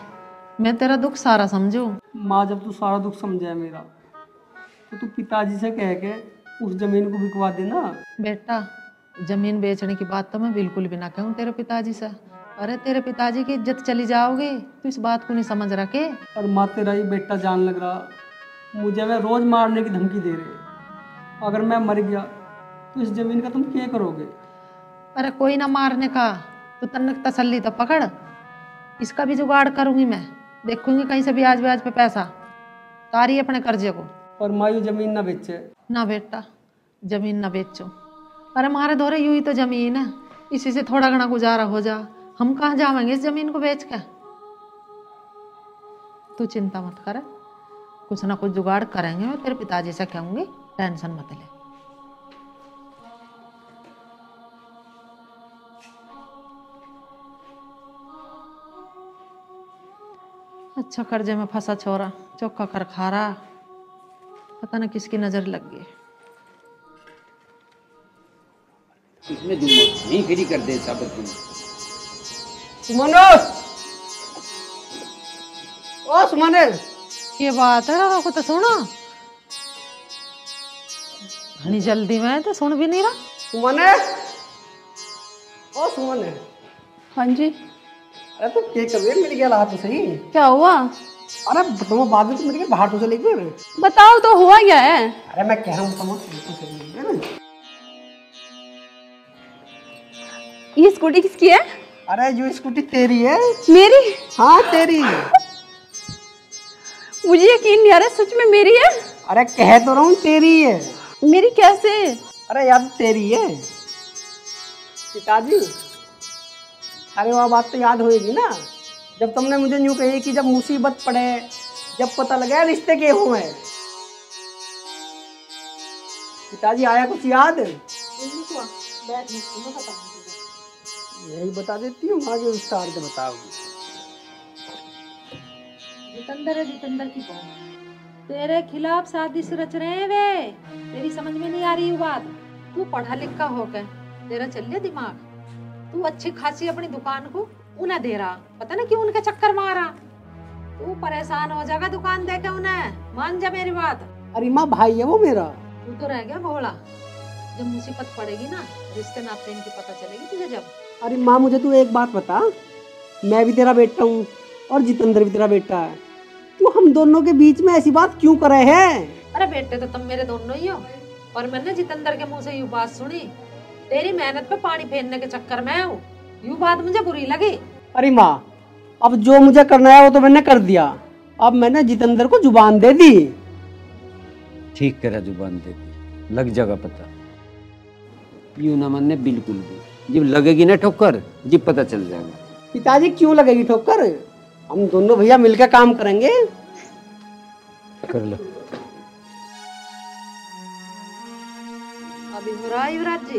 मैं तेरा दुख सारा समझू। माँ जब तू सारा दुख समझे मेरा, तो तू पिताजी से कह के उस जमीन को बिकवा देना। बेटा जमीन बेचने की बात तो मैं बिल्कुल भी ना कहूँ तेरे पिताजी से। अरे तेरे पिताजी की इज्जत चली जाओगी, तू इस बात को नहीं समझ रखे। और माँ तेरा ही बेटा जान लग रहा, मुझे वे रोज मारने की धमकी दे रहे। अगर मैं मर गया तो इस जमीन का तुम क्या करोगे? अरे कोई ना मारने का, तू तन्नक तसल्ली तो पकड़, इसका भी जुगाड़ करूंगी मैं, देखूंगी कहीं से ब्याज ब्याज पे पैसा तारी अपने कर्जे को। और मायू जमीन ना बेचे। ना बेटा जमीन ना बेचो। अरे हमारे दौरे यूं ही तो जमीन है, इसी से थोड़ा घना गुजारा हो जा, हम कहाँ जाएंगे इस जमीन को बेच के। तू चिंता मत कर, कुछ ना कुछ जुगाड़ करेंगे, मैं तेरे पिताजी से कहूंगी, टेंशन मत ले। अच्छा कर्जे में फंसा छोरा, चौका कर खा रहा, पता न किसकी नजर लग गई। इसमें नहीं फ्री कर दे साबित तुम। सुमन, ओ सुमन, ये बात है ना, तो सुनो, घनी जल्दी में तो सुन भी नहीं रहा। सुमन, ओ सुमन। हाँ जी। अरे तो क्या कर रही है, मेरी क्या हाथ तो सही। क्या हुआ? अरे तुम बाद में तो मेरे बाहर तो चले गए। बताओ तो हुआ क्या है? अरे मैं कह रहा हूँ तुम ये स्कूटी किसकी है? अरे जो स्कूटी तेरी है। मेरी? हाँ तेरी। मुझे यकीन नहीं आ रहा, सच में मेरी है? अरे कह तो रहा हूँ तेरी है। मेरी कैसे? अरे यार तेरी है। पिताजी, अरे वह बात तो याद होएगी ना जब तुमने मुझे यूँ कही कि जब मुसीबत पड़े, जब पता लगा रिश्ते के हुए। पिताजी आया कुछ याद? यही बता देती हूँ, आगे विस्तार से बताओगी। जितेंद्र की बहू तेरे खिलाफ साजिश रच रहे हैं वे। तेरी समझ में नहीं आ रही वो बात। तू पढ़ा लिखा होकर तेरा चल लिया दिमाग। तू अच्छी खासी अपनी दुकान को उन्हें दे रहा, पता ना क्यों उनके चक्कर मारा। तू परेशान हो जाएगा दुकान देके उन्हें, मान जा मेरी बात। अरे माँ भाई है वो मेरा। तू तो रह गया भोला। जब मुसीबत पड़ेगी ना, रिश्ते नाते इनकी पता चलेगी तुझे जब। अरे माँ मुझे तू एक बात बता, मैं भी तेरा बेटा हूँ और जितेंद्र भी तेरा बेटा है, तू हम दोनों के बीच में ऐसी बात क्यों करे है? अरे बेटे तो तुम मेरे दोनों ही हो, और मैंने जितेंद्र के मुंह से यूं बात सुनी, तेरी मेहनत पे पानी फेरने के चक्कर में हूँ, यूं बात मुझे बुरी लगी। अरे माँ अब जो मुझे करना है वो तो मैंने कर दिया, अब मैंने जितेंद्र को जुबान दे दी। ठीक करा, जुबान दे दी, लग जाएगा पता। यूं ना मानने बिल्कुल भी, जब लगेगी ना ठोकर जब पता चल जाएगा। पिताजी क्यों लगेगी ठोकर? हम दोनों भैया मिलकर काम करेंगे। कर लो। अभी हो रहा है युवराज जी,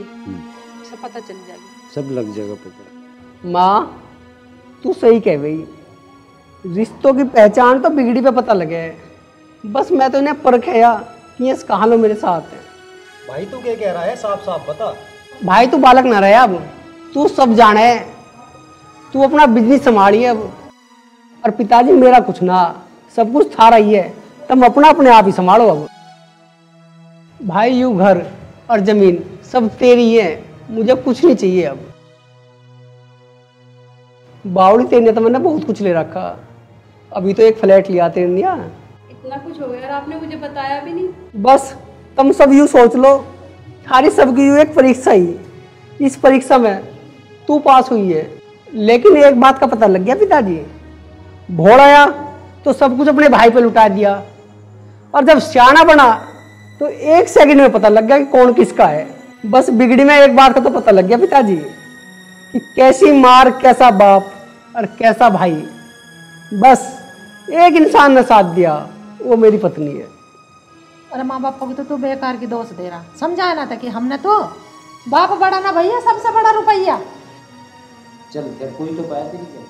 सब पता चल जाएगा, सब लग जाएगा पता। माँ तू सही कह गई, रिश्तों की पहचान तो बिगड़ी पे पता लगे। बस मैं तो इन्हें परखया कि ये कहाँ लो मेरे साथ है। भाई तू क्या कह रहा है, साफ साफ बता। भाई तू बालक ना रहे, अब तू सब जाने, तू अपना बिजनेस संभालिए अब। और पिताजी मेरा कुछ ना, सब कुछ थारा ही है, तुम अपना अपने आप ही संभालो अब। भाई यू घर और जमीन सब तेरी है, मुझे कुछ नहीं चाहिए अब। बावड़ी तेरी ने तो मैंने बहुत कुछ ले रखा, अभी तो एक फ्लैट लिया तेरे लिया। इतना कुछ हो गया और आपने मुझे बताया भी नहीं। बस तुम सब यूँ सोच लो, सारी सबकी यूँ एक परीक्षा ही, इस परीक्षा में तू पास हुई है। लेकिन एक बात का पता लग गया पिताजी, भोड़ आया तो सब कुछ अपने भाई पे लुटा दिया, और जब सियाना बना तो एक सेकंड में पता लग गया कि कौन किसका है। बस बिगड़ी में एक बात का तो पता लग गया पिताजी कि कैसी मार, कैसा बाप और कैसा भाई। बस एक इंसान ने साथ दिया, वो मेरी पत्नी है। अरे माँ बाप को तो तू बेकार की दोष दे रहा, समझाया ना था कि हमने तो बाप बड़ा ना भैया, सबसे बड़ा रुपया। चल कोई तो पाया तेरी।